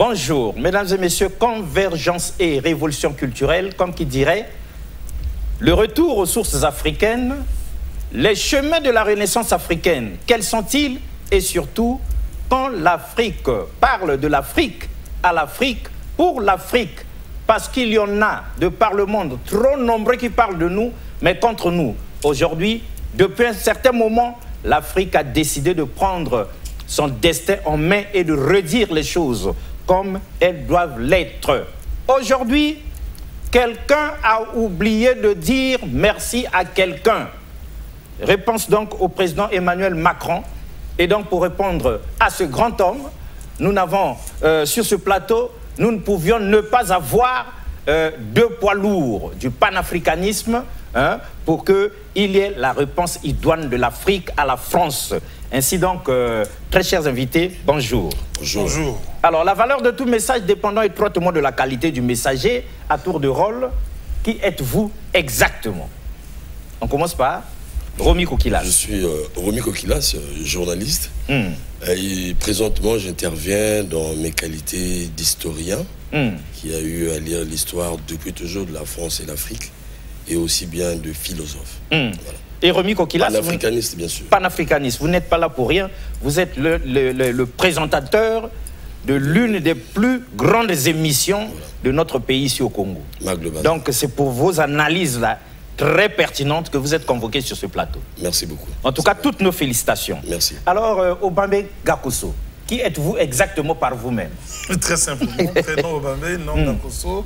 Bonjour, mesdames et messieurs, convergence et révolution culturelle, comme qui dirait, le retour aux sources africaines, les chemins de la renaissance africaine, quels sont-ils? Et surtout, quand l'Afrique parle de l'Afrique, à l'Afrique, pour l'Afrique, parce qu'il y en a de par le monde trop nombreux qui parlent de nous, mais contre nous. Aujourd'hui, depuis un certain moment, l'Afrique a décidé de prendre son destin en main et de redire les choses comme elles doivent l'être. Aujourd'hui, quelqu'un a oublié de dire merci à quelqu'un. Réponse donc au président Emmanuel Macron. Et donc pour répondre à ce grand homme, nous n'avons sur ce plateau, nous ne pouvions ne pas avoir deux poids lourds du panafricanisme pour qu'il y ait la réponse idoine de l'Afrique à la France. Ainsi donc, très chers invités, bonjour. Bonjour. Bonjour. Alors, la valeur de tout message dépendant étroitement de la qualité du messager, à tour de rôle, qui êtes-vous exactement? On commence par Romy Kokilas. Je suis Romy Kokilas, journaliste. Et présentement, j'interviens dans mes qualités d'historien, qui a eu à lire l'histoire depuis toujours de la France et l'Afrique, et aussi bien de philosophe. Voilà. Et Romy Kokilas, panafricaniste, bien sûr. Panafricaniste, vous n'êtes pas là pour rien. Vous êtes le présentateur de l'une des plus grandes émissions de notre pays ici au Congo. Donc c'est pour vos analyses là, très pertinentes que vous êtes convoqué sur ce plateau. Merci beaucoup. En tout cas, toutes nos félicitations. Merci. Alors, Obambe Gakoso, qui êtes-vous exactement par vous-même? Très simple. Mon prénom Obambe, nom Gakoso,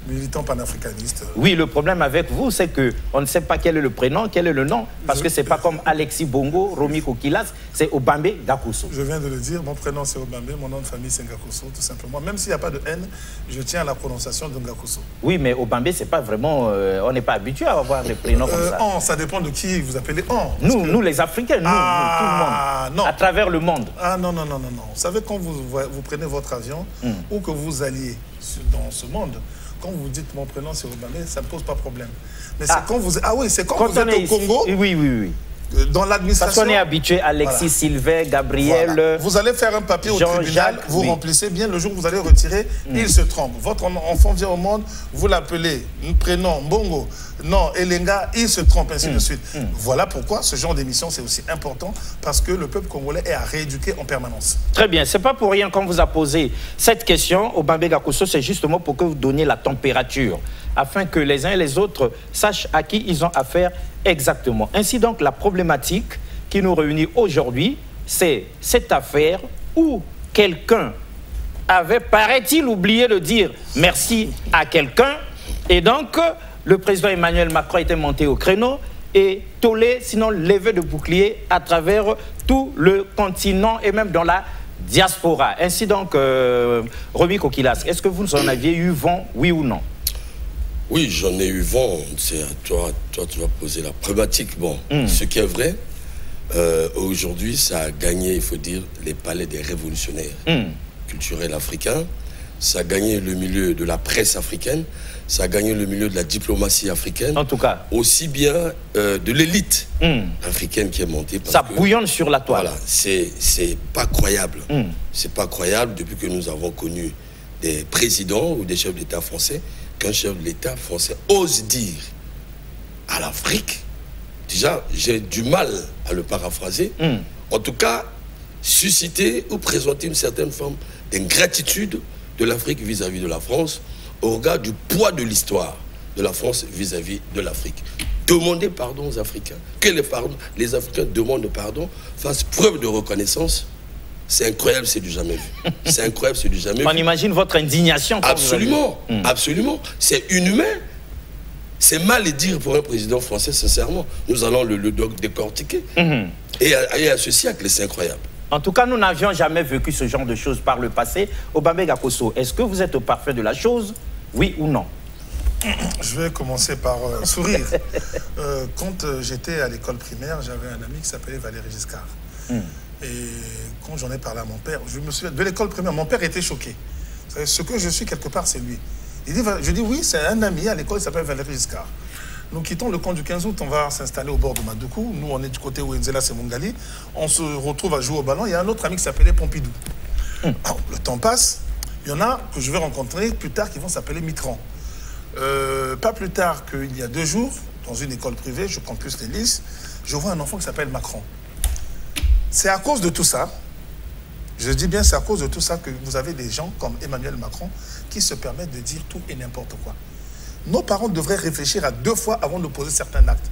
militant panafricaniste. Oui, le problème avec vous, c'est qu'on ne sait pas quel est le prénom, quel est le nom, parce que c'est pas comme Alexis Bongo, Romy Kokilas, c'est Obambe Gakoso. Je viens de le dire, mon prénom c'est Obambe, mon nom de famille c'est Gakoso, tout simplement. Même s'il n'y a pas de haine, je tiens à la prononciation de Gakoso. Oui, mais Obambe, c'est pas vraiment... on n'est pas habitué à avoir des prénoms comme ça. Ça dépend de qui vous appelez Nous, les Africains, nous, tout le monde. Non. À travers le monde. Ah non. Vous savez, quand vous prenez votre avion, ou que vous alliez dans ce monde, quand vous dites mon prénom c'est Obambe, ça ne pose pas problème. Mais c'est quand vous... Ah oui, c'est quand vous êtes au Congo. Oui. Dans l'administration... Parce qu'on est habitué, Alexis, Sylvain, Gabriel... Vous allez faire un papier au tribunal, vous remplissez bien, le jour où vous allez retirer, il se trompe. Votre enfant vient au monde, vous l'appelez, prénom, Bongo, non, Elenga, il se trompe, ainsi de suite. Voilà pourquoi ce genre d'émission, c'est aussi important, parce que le peuple congolais est à rééduquer en permanence. Très bien, c'est pas pour rien qu'on vous a posé cette question, Obambe Gakoso, c'est justement pour que vous donniez la température, afin que les uns et les autres sachent à qui ils ont affaire exactement. Ainsi donc, la problématique qui nous réunit aujourd'hui, c'est cette affaire où quelqu'un avait, paraît-il, oublié de dire merci à quelqu'un, et donc le président Emmanuel Macron était monté au créneau et tollé, sinon levé de bouclier à travers tout le continent et même dans la diaspora. Ainsi donc, Romy Kokilas, est-ce que vous en aviez eu vent, oui ou non? Oui, j'en ai eu vent. C'est à toi, tu vas poser la problématique. Bon, ce qui est vrai, aujourd'hui, ça a gagné, il faut dire, les palais des révolutionnaires culturels africains. Ça a gagné le milieu de la presse africaine. Ça a gagné le milieu de la diplomatie africaine. En tout cas. Aussi bien de l'élite africaine qui est montée. Parce ça bouillonne sur la toile. Voilà, c'est pas croyable. C'est pas croyable depuis que nous avons connu des présidents ou des chefs d'État français, qu'un chef de l'État français ose dire à l'Afrique, déjà, j'ai du mal à le paraphraser, en tout cas, susciter ou présenter une certaine forme d'ingratitude de l'Afrique vis-à-vis de la France, au regard du poids de l'histoire de la France vis-à-vis de l'Afrique. Demander pardon aux Africains, que les Africains demandent pardon, fassent preuve de reconnaissance. C'est incroyable, c'est du jamais vu. C'est incroyable, c'est du jamais vu. On imagine votre indignation. Absolument, absolument. C'est inhumain. C'est mal à dire pour un président français, sincèrement. Nous allons le décortiquer. Et à ce siècle, c'est incroyable. En tout cas, nous n'avions jamais vécu ce genre de choses par le passé. Obambe Gakoso, est-ce que vous êtes au parfait de la chose, oui ou non? Je vais commencer par sourire. Quand j'étais à l'école primaire, j'avais un ami qui s'appelait Valéry Giscard. Et quand j'en ai parlé à mon père, je me souviens de l'école primaire, mon père était choqué. Ce que je suis quelque part, c'est lui. Je dis oui, c'est un ami à l'école, il s'appelle Valéry Giscard. Nous quittons le camp du 15 août, on va s'installer au bord de Madoukou. Nous, on est du côté où Enzela, c'est Mongali. On se retrouve à jouer au ballon. Il y a un autre ami qui s'appelait Pompidou. Alors, le temps passe. Il y en a que je vais rencontrer plus tard qui vont s'appeler Mitterrand. Pas plus tard qu'il y a 2 jours, dans une école privée, je prends plus les listes, je vois un enfant qui s'appelle Macron. C'est à cause de tout ça, je dis bien c'est à cause de tout ça que vous avez des gens comme Emmanuel Macron qui se permettent de dire tout et n'importe quoi. Nos parents devraient réfléchir à 2 fois avant de poser certains actes.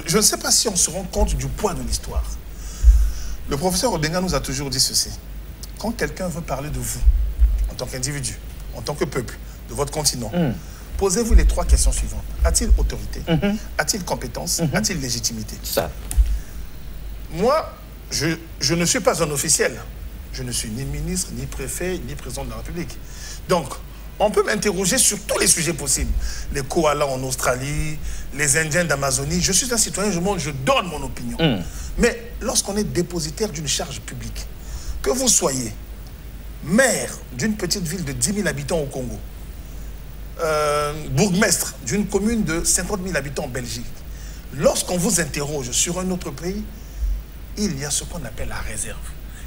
Je ne sais pas si on se rend compte du poids de l'histoire. Le professeur Obenga nous a toujours dit ceci. Quand quelqu'un veut parler de vous, en tant qu'individu, en tant que peuple, de votre continent, posez-vous les 3 questions suivantes. A-t-il autorité? A-t-il compétence? A-t-il légitimité? Ça. Moi, je ne suis pas un officiel. Je ne suis ni ministre, ni préfet, ni président de la République. Donc, on peut m'interroger sur tous les sujets possibles. Les koalas en Australie, les Indiens d'Amazonie. Je suis un citoyen du monde, je donne mon opinion. Mais lorsqu'on est dépositaire d'une charge publique, que vous soyez maire d'une petite ville de 10 000 habitants au Congo, bourgmestre d'une commune de 50 000 habitants en Belgique, lorsqu'on vous interroge sur un autre pays, il y a ce qu'on appelle la réserve.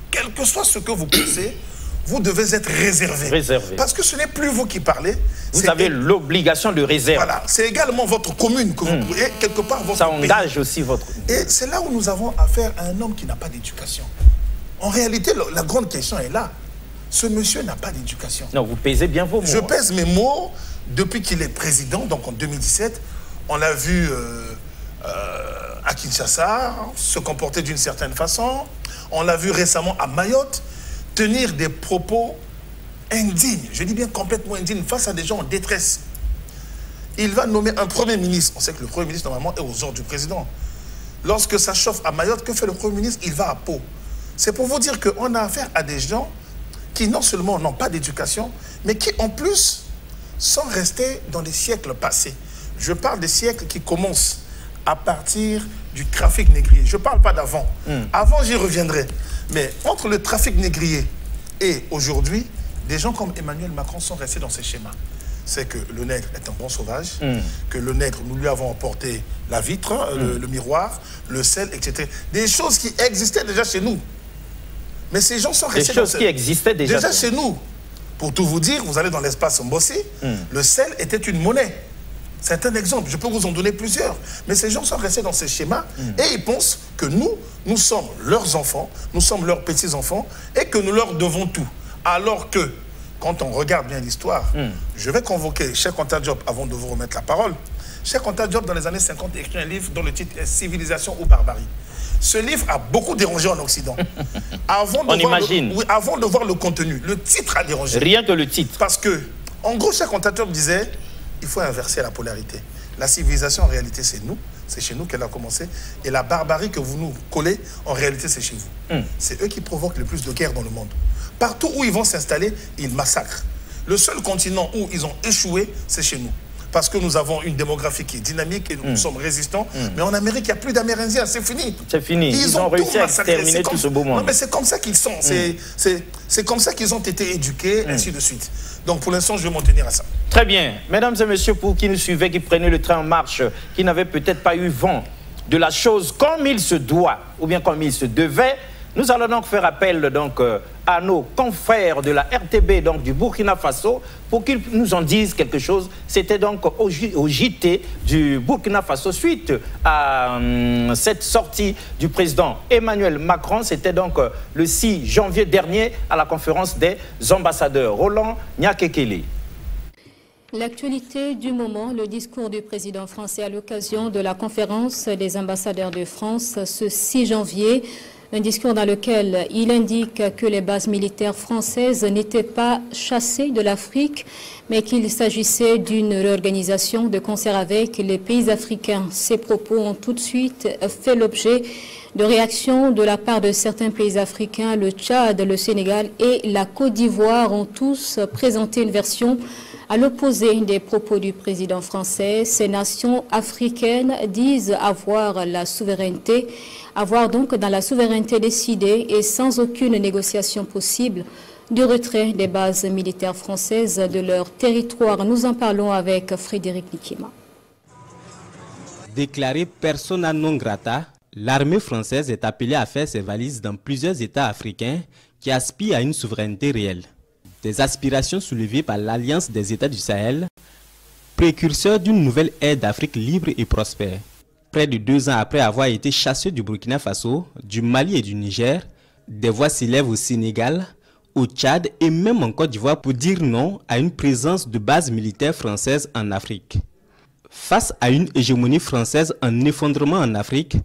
Quel que soit ce que vous pensez, vous devez être réservé. Parce que ce n'est plus vous qui parlez. Vous avez l'obligation de réserve. Voilà, c'est également votre commune que vous pouvez, quelque part, votre Ça engage pays. Aussi votre... Et c'est là où nous avons affaire à un homme qui n'a pas d'éducation. En réalité, la grande question est là. Ce monsieur n'a pas d'éducation. Non, vous pesez bien vos mots. Je pèse mes mots depuis qu'il est président, donc en 2017. On l'a vu à Kinshasa se comporter d'une certaine façon. On l'a vu récemment à Mayotte tenir des propos indignes, je dis bien complètement indignes, face à des gens en détresse. Il va nommer un Premier ministre. On sait que le Premier ministre, normalement, est aux ordres du président. Lorsque ça chauffe à Mayotte, que fait le Premier ministre? Il va à Pau. C'est pour vous dire qu'on a affaire à des gens qui non seulement n'ont pas d'éducation, mais qui en plus sont restés dans les siècles passés. Je parle des siècles qui commencent à partir du trafic négrier. Je ne parle pas d'avant. Avant, j'y reviendrai. Mais entre le trafic négrier et aujourd'hui, des gens comme Emmanuel Macron sont restés dans ces schémas. C'est que le nègre est un bon sauvage, que le nègre, nous lui avons apporté la vitre, le miroir, le sel, etc. Des choses qui existaient déjà chez nous. Mais ces gens sont restés des choses qui existaient déjà chez nous. Pour tout vous dire, vous allez dans l'espace Mbossi, le sel était une monnaie. C'est un exemple, je peux vous en donner plusieurs. Mais ces gens sont restés dans ces schémas et ils pensent que nous sommes leurs enfants, nous sommes leurs petits-enfants et que nous leur devons tout. Alors que, quand on regarde bien l'histoire, je vais convoquer Cheikh Anta Diop avant de vous remettre la parole. Cheikh Anta Diop, dans les années 50, écrit un livre dont le titre est « Civilisation ou barbarie ». Ce livre a beaucoup dérangé en Occident. Avant de voir le contenu, le titre a dérangé. Rien que le titre. Parce que, en gros, Cheikh Anta Diop disait il faut inverser la polarité. La civilisation, en réalité, c'est nous. C'est chez nous qu'elle a commencé. Et la barbarie que vous nous collez, en réalité, c'est chez vous. C'est eux qui provoquent le plus de guerres dans le monde. Partout où ils vont s'installer, ils massacrent. Le seul continent où ils ont échoué, c'est chez nous. Parce que nous avons une démographie qui est dynamique et nous sommes résistants. Mais en Amérique, il n'y a plus d'Amérindiens, c'est fini. C'est fini. Ils ont réussi à exterminer tout ce beau monde. Non, mais c'est comme ça qu'ils sont. C'est comme ça qu'ils ont été éduqués, ainsi de suite. Donc pour l'instant, je vais m'en tenir à ça. Très bien. Mesdames et messieurs, pour qui nous suivaient, qui prenaient le train en marche, qui n'avaient peut-être pas eu vent de la chose comme il se doit, ou bien comme il se devait, nous allons donc faire appel donc, à nos confrères de la RTB donc, du Burkina Faso pour qu'ils nous en disent quelque chose. C'était donc au JT du Burkina Faso suite à cette sortie du président Emmanuel Macron. C'était donc le 6 janvier dernier à la conférence des ambassadeurs. Roland Nyakekele. L'actualité du moment, le discours du président français à l'occasion de la conférence des ambassadeurs de France ce 6 janvier. Un discours dans lequel il indique que les bases militaires françaises n'étaient pas chassées de l'Afrique, mais qu'il s'agissait d'une réorganisation de concert avec les pays africains. Ces propos ont tout de suite fait l'objet de réactions de la part de certains pays africains. Le Tchad, le Sénégal et la Côte d'Ivoire ont tous présenté une version à l'opposé des propos du président français. Ces nations africaines disent avoir la souveraineté, avoir donc dans la souveraineté décidée et sans aucune négociation possible du retrait des bases militaires françaises de leur territoire. Nous en parlons avec Frédéric Nikima. Déclaré persona non grata, L'armée française est appelée à faire ses valises dans plusieurs États africains qui aspirent à une souveraineté réelle. Des aspirations soulevées par l'Alliance des États du Sahel, précurseur d'une nouvelle ère d'Afrique libre et prospère. Près de 2 ans après avoir été chassés du Burkina Faso, du Mali et du Niger, des voix s'élèvent au Sénégal, au Tchad et même en Côte d'Ivoire pour dire non à une présence de bases militaires françaises en Afrique. Face à une hégémonie française en effondrement en Afrique,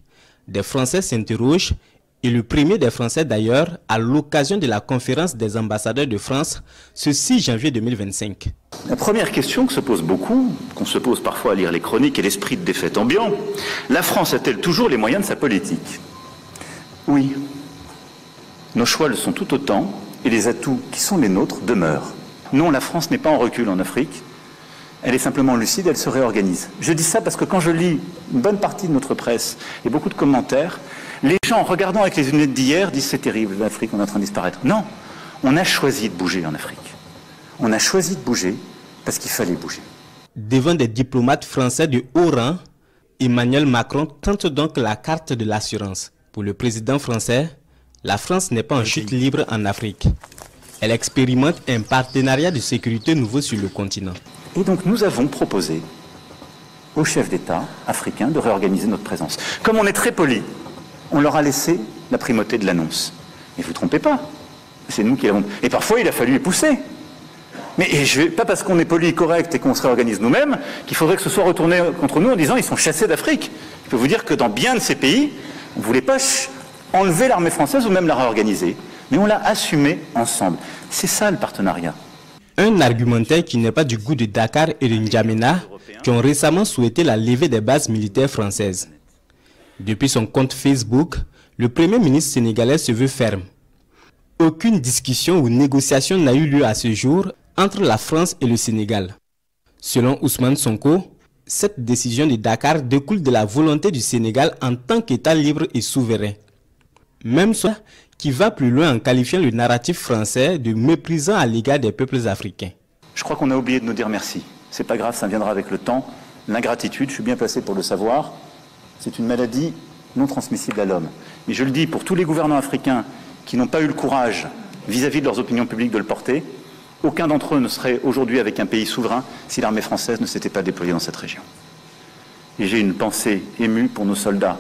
des Français s'interrogent, et le premier des Français d'ailleurs, à l'occasion de la conférence des ambassadeurs de France, ce 6 janvier 2025. La première question que se pose beaucoup, qu'on se pose parfois à lire les chroniques et l'esprit de défaite ambiant, la France a-t-elle toujours les moyens de sa politique? Oui. Nos choix le sont tout autant, et les atouts qui sont les nôtres demeurent. Non, la France n'est pas en recul en Afrique. Elle est simplement lucide, elle se réorganise. Je dis ça parce que quand je lis une bonne partie de notre presse et beaucoup de commentaires, les gens, en regardant avec les lunettes d'hier, disent c'est terrible, l'Afrique, on est en train de disparaître. Non, on a choisi de bouger en Afrique. On a choisi de bouger parce qu'il fallait bouger. Devant des diplomates français de haut rang, Emmanuel Macron tente donc la carte de l'assurance. Pour le président français, la France n'est pas en chute libre en Afrique. Elle expérimente un partenariat de sécurité nouveau sur le continent. Et donc nous avons proposé aux chefs d'État africains de réorganiser notre présence. Comme on est très poli, on leur a laissé la primauté de l'annonce. Mais vous ne vous trompez pas, c'est nous qui l'avons... Et parfois il a fallu les pousser. Mais pas parce qu'on est poli et correct et qu'on se réorganise nous-mêmes qu'il faudrait que ce soit retourné contre nous en disant ils sont chassés d'Afrique. Je peux vous dire que dans bien de ces pays, on ne voulait pas enlever l'armée française ou même la réorganiser. Mais on l'a assumé ensemble. C'est ça le partenariat. Un argumentaire qui n'est pas du goût de Dakar et de N'Djamena, qui ont récemment souhaité la levée des bases militaires françaises. Depuis son compte Facebook, le Premier ministre sénégalais se veut ferme. Aucune discussion ou négociation n'a eu lieu à ce jour entre la France et le Sénégal. Selon Ousmane Sonko, cette décision de Dakar découle de la volonté du Sénégal en tant qu'État libre et souverain. Même ça, qui va plus loin en qualifiant le narratif français de méprisant à l'égard des peuples africains. Je crois qu'on a oublié de nous dire merci. C'est pas grave, ça viendra avec le temps. L'ingratitude, je suis bien placé pour le savoir, c'est une maladie non transmissible à l'homme. Mais je le dis pour tous les gouvernants africains qui n'ont pas eu le courage vis-à-vis de leurs opinions publiques de le porter, aucun d'entre eux ne serait aujourd'hui avec un pays souverain si l'armée française ne s'était pas déployée dans cette région. Et j'ai une pensée émue pour nos soldats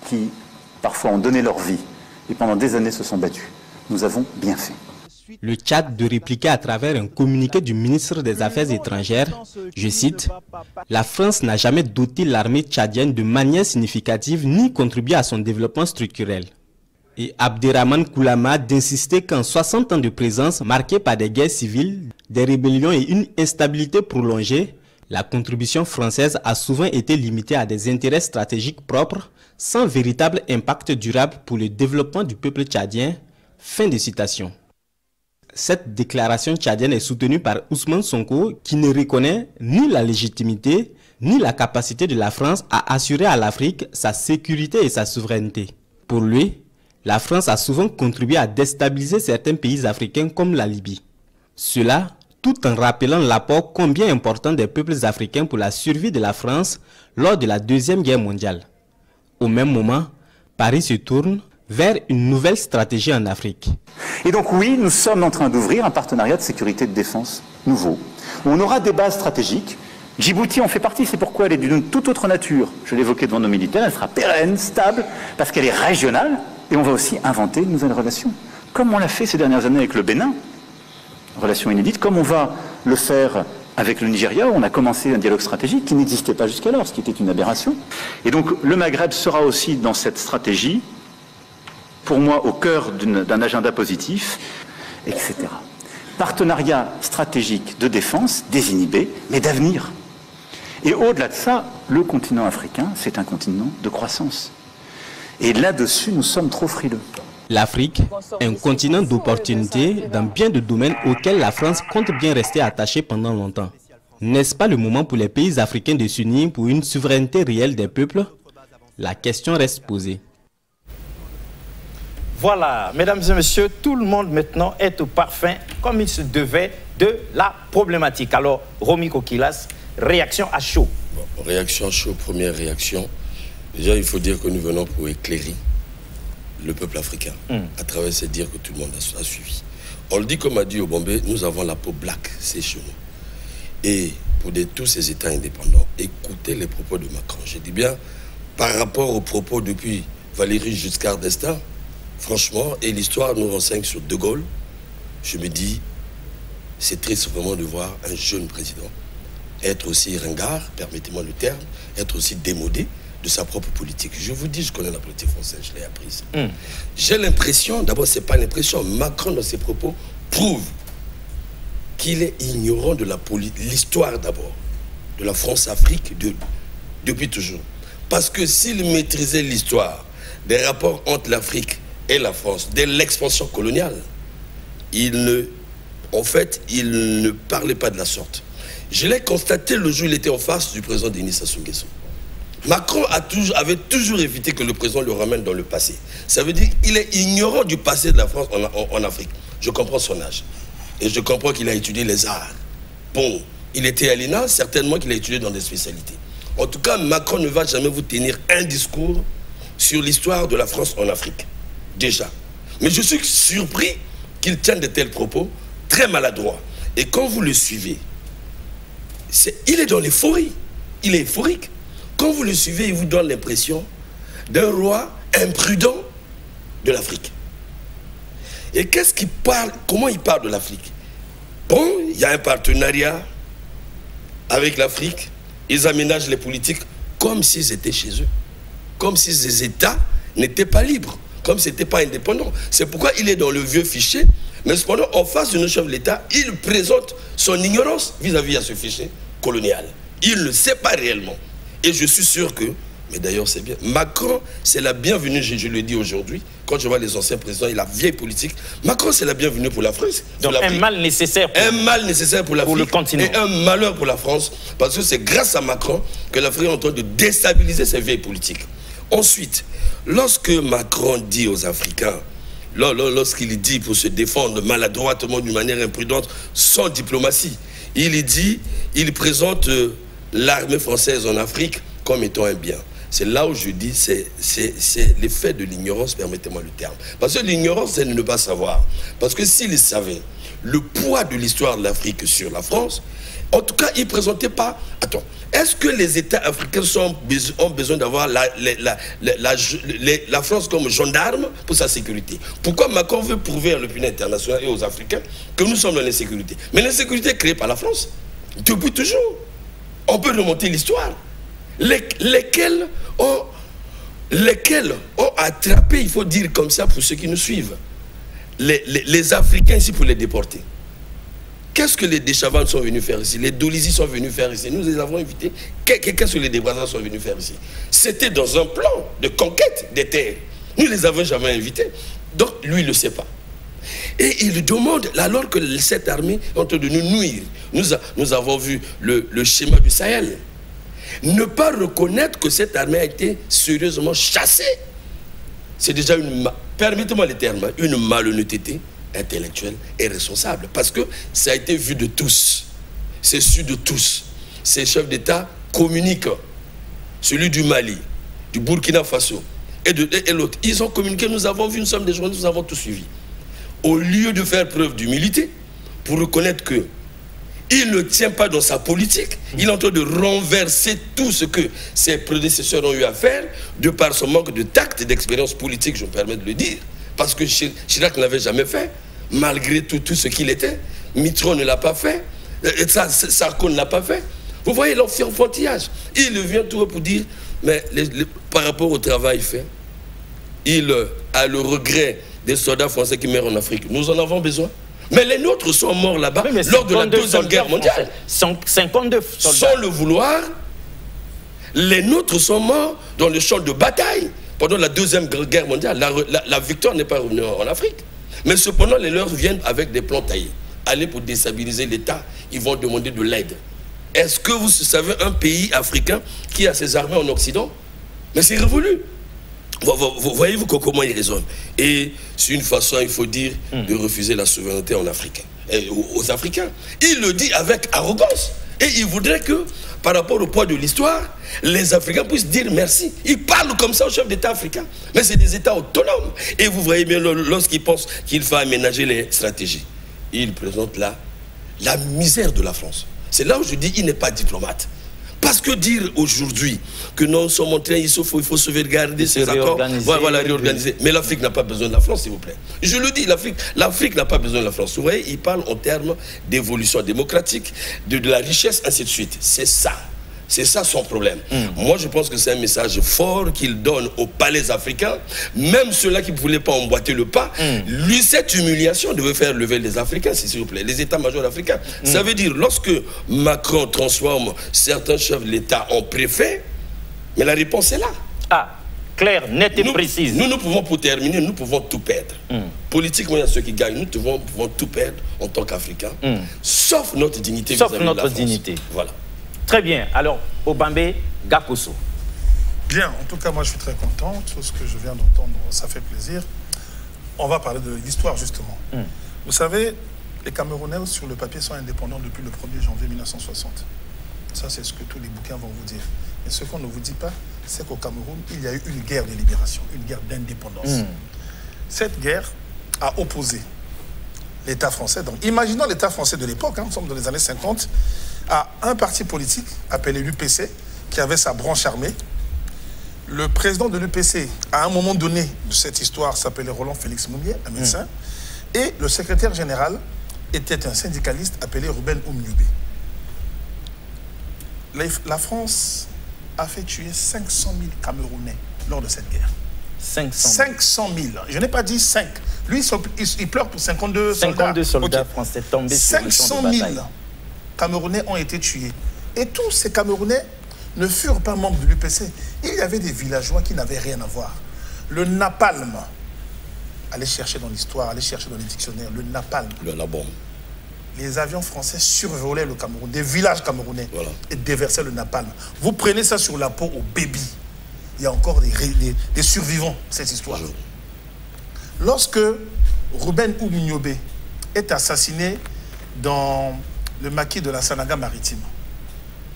qui, parfois, ont donné leur vie et pendant des années se sont battus. Nous avons bien fait. Le Tchad de répliquer à travers un communiqué du ministre des Affaires étrangères, je cite, « La France n'a jamais doté l'armée tchadienne de manière significative ni contribué à son développement structurel. » Et Abderrahmane Koulama d'insister qu'en 60 ans de présence marquée par des guerres civiles, des rébellions et une instabilité prolongée, la contribution française a souvent été limitée à des intérêts stratégiques propres, sans véritable impact durable pour le développement du peuple tchadien. Fin de citation. Cette déclaration tchadienne est soutenue par Ousmane Sonko qui ne reconnaît ni la légitimité ni la capacité de la France à assurer à l'Afrique sa sécurité et sa souveraineté. Pour lui, la France a souvent contribué à déstabiliser certains pays africains comme la Libye. Cela tout en rappelant l'apport combien important des peuples africains pour la survie de la France lors de la Deuxième Guerre mondiale. Au même moment, Paris se tourne vers une nouvelle stratégie en Afrique. Et donc oui, nous sommes en train d'ouvrir un partenariat de sécurité et de défense nouveau, où on aura des bases stratégiques. Djibouti en fait partie, c'est pourquoi elle est d'une toute autre nature. Je l'évoquais devant nos militaires, elle sera pérenne, stable, parce qu'elle est régionale, et on va aussi inventer de nouvelles relations. Comme on l'a fait ces dernières années avec le Bénin, relation inédite, comme on va le faire avec le Nigeria, où on a commencé un dialogue stratégique qui n'existait pas jusqu'alors, ce qui était une aberration. Et donc le Maghreb sera aussi dans cette stratégie, pour moi au cœur d'un agenda positif, etc. Partenariat stratégique de défense, désinhibé, mais d'avenir. Et au-delà de ça, le continent africain, c'est un continent de croissance. Et là-dessus, nous sommes trop frileux. L'Afrique, un continent d'opportunités dans bien de domaines auxquels la France compte bien rester attachée pendant longtemps. N'est-ce pas le moment pour les pays africains de s'unir pour une souveraineté réelle des peuples? La question reste posée. Voilà, mesdames et messieurs, tout le monde maintenant est au parfum, comme il se devait, de la problématique. Alors, Romy Kokilas, réaction à chaud. Bon, réaction à chaud, première réaction. Déjà, il faut dire que nous venons pour éclairer le peuple africain à travers ces dires que tout le monde a suivi. On le dit comme a dit au Bombay, nous avons la peau black, c'est chez nous. Et pour tous ces États indépendants, écoutez les propos de Macron. Je dis bien, par rapport aux propos depuis Valéry Giscard d'Estaing, franchement, et l'histoire nous renseigne sur De Gaulle, je me dis, c'est triste vraiment de voir un jeune président être aussi ringard, permettez-moi le terme, être aussi démodé de sa propre politique. Je vous dis, je connais la politique française, je l'ai apprise. J'ai l'impression, d'abord, c'est pas l'impression, Macron dans ses propos prouve qu'il est ignorant de l'histoire d'abord, de la France-Afrique depuis toujours. Parce que s'il maîtrisait l'histoire des rapports entre l'Afrique et la France, dès l'expansion coloniale, il ne parlait pas de la sorte. Je l'ai constaté le jour où il était en face du président Denis Sassou Nguesso. Macron avait toujours évité que le président le ramène dans le passé. Ça veut dire qu'il est ignorant du passé de la France en Afrique. Je comprends son âge. Et je comprends qu'il a étudié les arts. Bon, il était à l'ENA, certainement qu'il a étudié dans des spécialités. En tout cas, Macron ne va jamais vous tenir un discours sur l'histoire de la France en Afrique. Déjà. Mais je suis surpris qu'il tienne de tels propos très maladroits. Et quand vous le suivez, il est dans l'euphorie. Il est euphorique. Quand vous le suivez, il vous donne l'impression d'un roi imprudent de l'Afrique. Et qu'est-ce qu'il parle? Comment il parle de l'Afrique? Bon, il y a un partenariat avec l'Afrique. Ils aménagent les politiques comme s'ils étaient chez eux. Comme si ces États n'étaient pas libres. Comme si ils n'étaient pas indépendants. C'est pourquoi il est dans le vieux fichier. Mais cependant, en face de nos chefs de l'État, il présente son ignorance vis-à-vis de ce fichier colonial. Il ne sait pas réellement. Et je suis sûr que, mais d'ailleurs c'est bien, Macron c'est la bienvenue, je le dis aujourd'hui, quand je vois les anciens présidents et la vieille politique, Macron c'est la bienvenue pour la France. Donc un mal nécessaire pour l'Afrique, le continent. Et un malheur pour la France, parce que c'est grâce à Macron que l'Afrique est en train de déstabiliser ses vieilles politiques. Ensuite, lorsque Macron dit aux Africains, lorsqu'il dit pour se défendre maladroitement d'une manière imprudente, sans diplomatie, il présente l'armée française en Afrique comme étant un bien. C'est là où je dis, c'est l'effet de l'ignorance, permettez-moi le terme. Parce que l'ignorance, c'est de ne pas savoir. Parce que s'il savait le poids de l'histoire de l'Afrique sur la France, en tout cas, il ne présentait pas... Attends, est-ce que les États africains ont besoin d'avoir la France comme gendarme pour sa sécurité? Pourquoi Macron veut prouver à l'opinion internationale et aux Africains que nous sommes dans l'insécurité? Mais l'insécurité est créée par la France, depuis toujours. On peut remonter l'histoire. Lesquels ont attrapé, il faut dire comme ça pour ceux qui nous suivent, les Africains ici pour les déporter. Qu'est-ce que les Deschavans sont venus faire ici? Les Dolizy sont venus faire ici. Nous les avons invités. Qu'est-ce que les Debrazans sont venus faire ici? C'était dans un plan de conquête des terres. Nous ne les avons jamais invités. Donc lui, il ne le sait pas. Et il demande, alors que cette armée est en train de nous nuire, nous avons vu le schéma du Sahel, ne pas reconnaître que cette armée a été sérieusement chassée, c'est déjà permettez-moi le terme, une malhonnêteté intellectuelle et responsable. Parce que ça a été vu de tous, c'est su de tous. Ces chefs d'État communiquent, celui du Mali, du Burkina Faso et l'autre. Ils ont communiqué, nous avons vu, nous sommes des journalistes, nous avons tout suivi. Au lieu de faire preuve d'humilité, pour reconnaître que il ne tient pas dans sa politique, il est en train de renverser tout ce que ses prédécesseurs ont eu à faire, de par son manque de tact et d'expérience politique, je me permets de le dire, parce que Chirac ne l'avait jamais fait, malgré tout ce qu'il était. Mitterrand ne l'a pas fait, Sarko ne l'a pas fait. Vous voyez l'enfantillage. Il vient tout pour dire, mais par rapport au travail fait, il a le regret des soldats français qui meurent en Afrique. Nous en avons besoin. Mais les nôtres sont morts là-bas lors de la Deuxième Guerre mondiale. 52 soldats. Sans le vouloir, les nôtres sont morts dans le champ de bataille pendant la Deuxième Guerre mondiale. La victoire n'est pas revenue en Afrique. Mais cependant, les leurs viennent avec des plans taillés. Aller pour déstabiliser l'État, ils vont demander de l'aide. Est-ce que vous savez un pays africain qui a ses armées en Occident? Mais c'est révolu. Voyez-vous comment il raisonne? Et c'est une façon, il faut dire, de refuser la souveraineté en Afrique, aux Africains. Il le dit avec arrogance. Et il voudrait que, par rapport au poids de l'histoire, les Africains puissent dire merci. Ils parlent comme ça aux chefs d'État africains. Mais c'est des États autonomes. Et vous voyez bien, lorsqu'ils pensent qu'il faut aménager les stratégies, ils présentent là la misère de la France. C'est là où je dis qu'il n'est pas diplomate. Parce que dire aujourd'hui que nous sommes en train, il faut sauvegarder ces accords, voilà, réorganiser. Mais l'Afrique n'a pas besoin de la France, s'il vous plaît. Je le dis, l'Afrique n'a pas besoin de la France. Vous voyez, il parle en termes d'évolution démocratique, de la richesse, ainsi de suite. C'est ça. C'est ça son problème. Moi, je pense que c'est un message fort qu'il donne aux palais africains, même ceux-là qui ne voulaient pas emboîter le pas. Lui, cette humiliation devait faire lever les Africains, s'il vous plaît, les états-majors africains. Ça veut dire, lorsque Macron transforme certains chefs de l'État en préfets, mais la réponse est là. Ah, claire, nette et précise. Nous pouvons, pour terminer, nous pouvons tout perdre. Politiquement, il y a ceux qui gagnent. Nous pouvons tout perdre en tant qu'Africains, sauf notre dignité vis-à-vis de la France. Sauf notre dignité. Voilà. Très bien. Alors, Obambe Gakoso. Bien, en tout cas, moi je suis très content. Tout ce que je viens d'entendre, ça fait plaisir. On va parler de l'histoire, justement. Vous savez, les Camerounais, sur le papier, sont indépendants depuis le 1er janvier 1960. Ça, c'est ce que tous les bouquins vont vous dire. Mais ce qu'on ne vous dit pas, c'est qu'au Cameroun, il y a eu une guerre de libération, une guerre d'indépendance. Cette guerre a opposé l'État français. Donc, imaginons l'État français de l'époque, nous sommes dans les années 50, à un parti politique appelé l'UPC, qui avait sa branche armée. Le président de l'UPC, à un moment donné de cette histoire, s'appelait Roland Félix Moumié, un médecin, et le secrétaire général était un syndicaliste appelé Ruben Oumniobé. La France a fait tuer 500 000 Camerounais lors de cette guerre. 500 000. Je n'ai pas dit 5. Lui, il pleure pour 52 soldats français tombés sur le champ de bataille. 500 000 Camerounais ont été tués. Et tous ces Camerounais ne furent pas membres de l'UPC. Il y avait des villageois qui n'avaient rien à voir. Le napalm, allez chercher dans l'histoire, allez chercher dans les dictionnaires, le napalm. La bombe. Les avions français survolaient le Cameroun, des villages camerounais, et déversaient le napalm. Vous prenez ça sur la peau au baby. Il y a encore des survivants, cette histoire. Lorsque Ruben Oumniobé est assassiné dans le maquis de la Sanaga maritime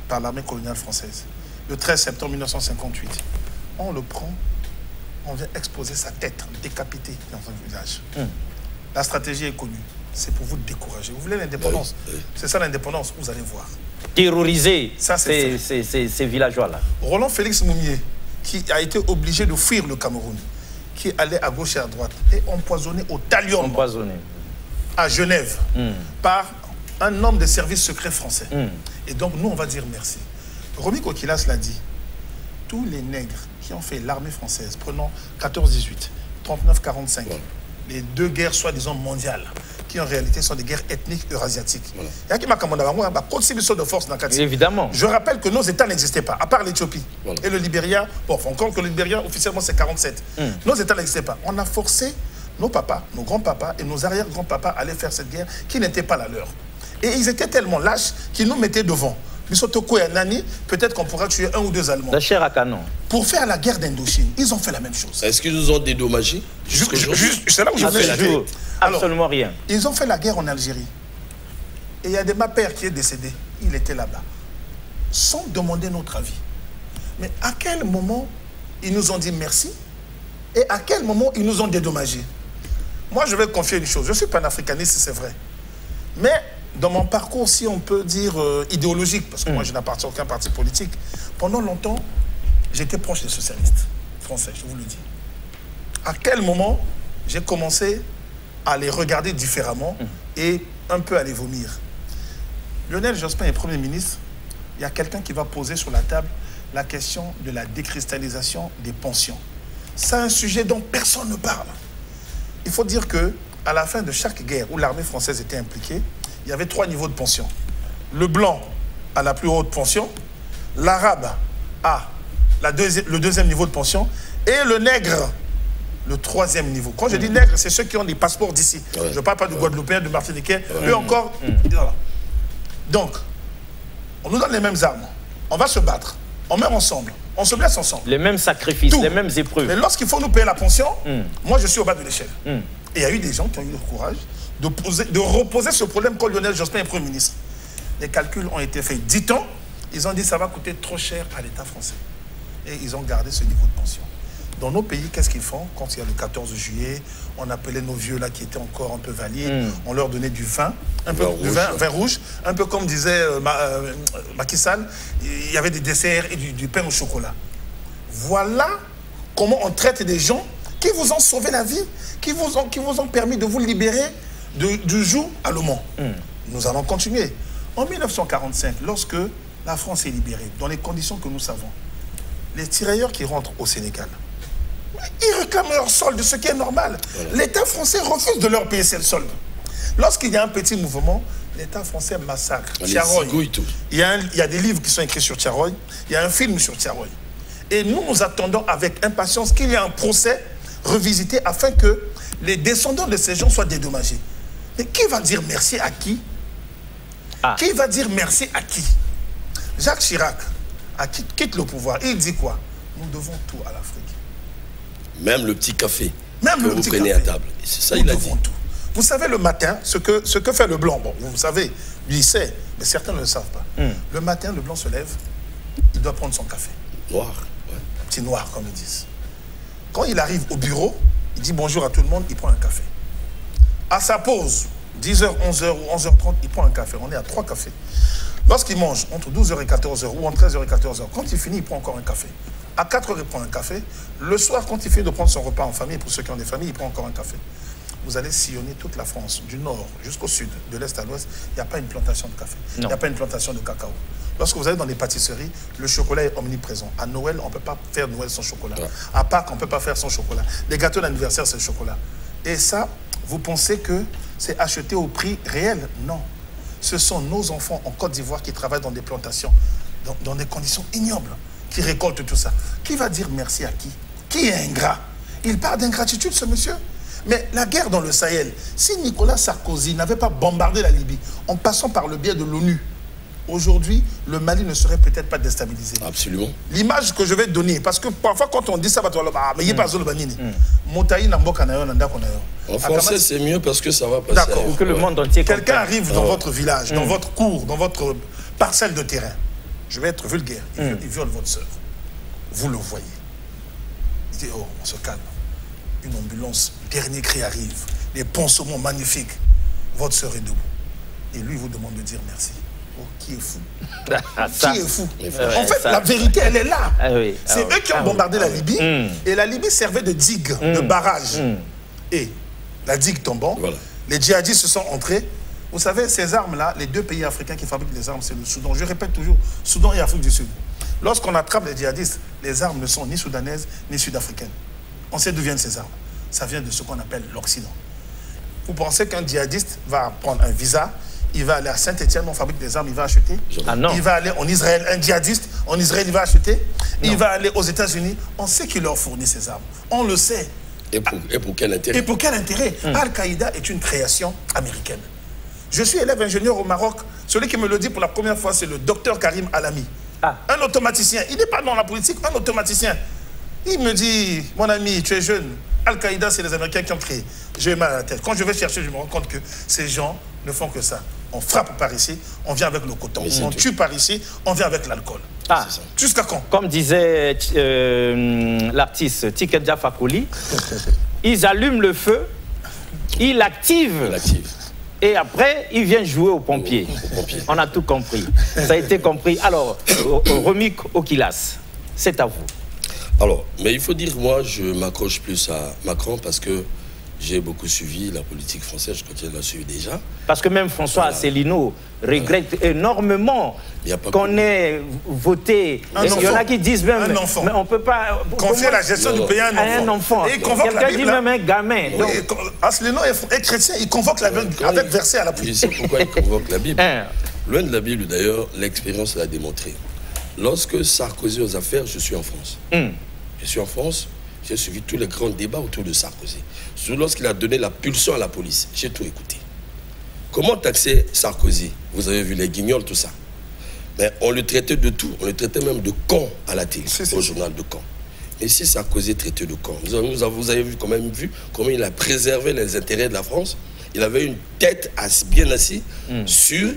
par l'armée coloniale française, le 13 septembre 1958, on le prend, on vient exposer sa tête décapitée dans un village. La stratégie est connue, c'est pour vous décourager. Vous voulez l'indépendance? C'est ça l'indépendance, vous allez voir. Terroriser ces villageois-là. Roland Félix Moumié, qui a été obligé de fuir le Cameroun, qui allait à gauche et à droite, et empoisonné au thallium à Genève par un homme des services secrets français. Et donc, nous, on va dire merci. Romy Kokilas l'a dit. Tous les nègres qui ont fait l'armée française, prenons 14-18, 39-45, les deux guerres soi-disant mondiales, qui en réalité sont des guerres ethniques eurasiatiques. Évidemment. Je rappelle que nos États n'existaient pas, à part l'Éthiopie et le Libéria. Bon, encore que le Libéria, officiellement, c'est 47. Nos États n'existaient pas. On a forcé nos papas, nos grands-papas et nos arrière-grands-papas à aller faire cette guerre qui n'était pas la leur. Et ils étaient tellement lâches qu'ils nous mettaient devant. Peut-être qu'on pourra tuer 1 ou 2 Allemands. La chair à canon. Pour faire la guerre d'Indochine, ils ont fait la même chose. Est-ce qu'ils nous ont dédommagé? C'est là où je vais. Absolument rien. Ils ont fait la guerre en Algérie. Et il y a ma père qui est décédé. Il était là-bas. Sans demander notre avis. Mais à quel moment ils nous ont dit merci? Et à quel moment ils nous ont dédommagés? Moi, je vais confier une chose. Je suis panafricaniste, c'est vrai. Mais dans mon parcours, si on peut dire idéologique, parce que moi, je n'appartiens à aucun parti politique, pendant longtemps, j'étais proche des socialistes français, je vous le dis. À quel moment j'ai commencé à les regarder différemment et un peu à les vomir? Lionel Jospin est Premier ministre. Il y a quelqu'un qui va poser sur la table la question de la décristallisation des pensions. C'est un sujet dont personne ne parle. Il faut dire qu'à la fin de chaque guerre où l'armée française était impliquée, il y avait 3 niveaux de pension. Le blanc a la plus haute pension, l'arabe a le deuxième niveau de pension et le nègre, le 3e niveau. Quand je dis nègre, c'est ceux qui ont des passeports d'ici. Je ne parle pas du Guadeloupéen, du Martiniquais, eux encore. Donc, on nous donne les mêmes armes. On va se battre. On meurt ensemble. On se blesse ensemble. Les mêmes sacrifices, les mêmes épreuves. Mais lorsqu'il faut nous payer la pension, moi je suis au bas de l'échelle. Et il y a eu des gens qui ont eu le courage de reposer ce problème quand Lionel Jospin est Premier ministre. les calculs ont été faits. Dit-on, ils ont dit ça va coûter trop cher à l'État français. Et ils ont gardé ce niveau de pension. Dans nos pays, qu'est-ce qu'ils font? Quand il y a le 14 juillet, on appelait nos vieux là qui étaient encore un peu valiers, on leur donnait du vin, vin rouge, un peu comme disait Macky Sall, il y avait des desserts et du pain au chocolat. Voilà comment on traite des gens qui vous ont sauvé la vie, qui vous ont permis de vous libérer du joug à le Mans. Nous allons continuer. En 1945, lorsque la France est libérée, dans les conditions que nous savons, les tirailleurs qui rentrent au Sénégal, ils réclament leur solde, ce qui est normal. Voilà. L'État français refuse de leur payer ce solde. Lorsqu'il y a un petit mouvement, l'État français massacre. Thiaroye. Il y a des livres qui sont écrits sur Thiaroye. Il y a un film sur Thiaroye. Et nous attendons avec impatience qu'il y ait un procès revisité afin que les descendants de ces gens soient dédommagés. Mais qui va dire merci à qui? Qui va dire merci à qui? Jacques Chirac quitte le pouvoir. Il dit quoi? Nous devons tout à l'Afrique. Même le petit café que vous prenez à table. C'est ça, il a dit. Tout. Vous savez le matin, ce que fait le blanc, bon, vous savez, lui il sait, mais certains ne le savent pas. Le matin, le blanc se lève, il doit prendre son café. Noir. Ouais. Petit noir, comme ils disent. Quand il arrive au bureau, il dit bonjour à tout le monde, il prend un café. À sa pause, 10h, 11h ou 11h30, il prend un café. On est à 3 cafés. Lorsqu'il mange entre 12h et 14h ou entre 13h et 14h, quand il finit, il prend encore un café. À 4h, il prend un café. Le soir, quand il finit de prendre son repas en famille, pour ceux qui ont des familles, il prend encore un café. Vous allez sillonner toute la France, du nord jusqu'au sud, de l'est à l'ouest, il n'y a pas une plantation de café. Il n'y a pas une plantation de cacao. Lorsque vous allez dans les pâtisseries, le chocolat est omniprésent. À Noël, on ne peut pas faire Noël sans chocolat. À Pâques, on ne peut pas faire sans chocolat. Les gâteaux d'anniversaire, c'est le chocolat. Et ça, vous pensez que c'est acheté au prix réel? Non. Ce sont nos enfants en Côte d'Ivoire qui travaillent dans des plantations, dans des conditions ignobles, qui récoltent tout ça. Qui va dire merci à qui? Qui est ingrat? Il parle d'ingratitude, ce monsieur. Mais la guerre dans le Sahel, si Nicolas Sarkozy n'avait pas bombardé la Libye en passant par le biais de l'ONU, aujourd'hui, le Mali ne serait peut-être pas déstabilisé. Absolument. L'image que je vais donner, parce que parfois quand on dit ça, mais il n'y a pas de banini. Motaï Namboka en français, c'est mieux parce que ça va passer. D'accord. Pour que le monde entier comprenne. Quelqu'un arrive dans votre village, dans votre cour, dans votre parcelle de terrain. Je vais être vulgaire. Il viole votre soeur. Vous le voyez. Il dit, oh, on se calme. Une ambulance, dernier cri arrive. Les pansements magnifiques. Votre soeur est debout. Et lui, vous demande de dire merci. Oh, qui est fou? Qui est fou? En fait, la vérité, elle est là. C'est eux qui ont bombardé la Libye. Et la Libye servait de digue, de barrage. Et la digue tombant, les djihadistes se sont entrés. Vous savez, ces armes-là, les deux pays africains qui fabriquent les armes, c'est le Soudan. Je répète toujours, Soudan et Afrique du Sud. Lorsqu'on attrape les djihadistes, les armes ne sont ni soudanaises, ni sud-africaines. On sait d'où viennent ces armes. Ça vient de ce qu'on appelle l'Occident. Vous pensez qu'un djihadiste va prendre un visa, il va aller à Saint-Étienne, on fabrique des armes, il va acheter. Il va aller en Israël, un djihadiste, en Israël, il va acheter. Il va aller aux États-Unis, on sait qui leur fournit ces armes. On le sait. Et pour quel intérêt? Et pour quel intérêt? Al-Qaïda est une création américaine. Je suis élève ingénieur au Maroc. Celui qui me le dit pour la première fois, c'est le docteur Karim Alami. Un automaticien. Il n'est pas dans la politique, un automaticien. Il me dit, mon ami, tu es jeune. Al-Qaïda, c'est les Américains qui ont créé. J'ai mal à la tête. Quand je vais chercher, je me rends compte que ces gens ne font que ça. On frappe par ici, on vient avec le coton. On tue par ici, on vient avec l'alcool. Jusqu'à quand? Comme disait l'artiste Tiket Diafakouli, ils allument le feu, ils l'activent. Et après, il vient jouer aux pompiers. On a tout compris. Ça a été compris. Alors, Romik Okilas, c'est à vous. Alors, mais il faut dire, moi, je m'accroche plus à Macron parce que j'ai beaucoup suivi la politique française, je continue de la suivre déjà. Parce que même François Asselineau regrette énormément qu'on ait voté. Il y en a qui disent même, mais on ne peut pas confier la gestion du pays à un enfant. Quelqu'un dit même un gamin. Asselineau est chrétien, il convoque la Bible avec verset à la police. Je sais pourquoi il convoque la Bible. Loin de la Bible, d'ailleurs, l'expérience l'a démontré. Lorsque Sarkozy aux affaires, je suis en France. Je suis en France, j'ai suivi tous les grands débats autour de Sarkozy. Lorsqu'il a donné la pulsion à la police, j'ai tout écouté. Comment taxer Sarkozy? Vous avez vu les guignols, tout ça. Mais on le traitait de tout. On le traitait même de con à la télé, au journal de con. Et si Sarkozy est traité de con, vous avez vu, quand même vu comment il a préservé les intérêts de la France. Il avait une tête bien assise sur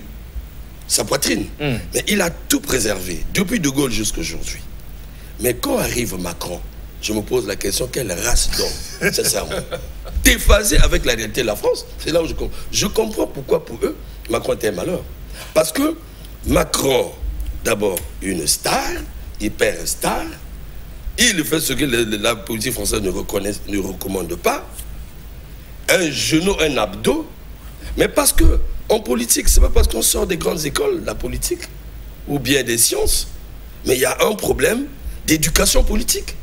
sa poitrine. Mais il a tout préservé, depuis De Gaulle jusqu'à aujourd'hui. Mais quand arrive Macron, je me pose la question, quelle race d'homme, sincèrement, déphasé avec la réalité de la France. C'est là où je comprends pourquoi pour eux, Macron était un malheur. Parce que Macron, d'abord, une star, hyper star, il fait ce que la politique française ne recommande pas, un genou, un abdos, mais parce que en politique, c'est pas parce qu'on sort des grandes écoles, la politique, ou bien des sciences, mais il y a un problème d'éducation politique.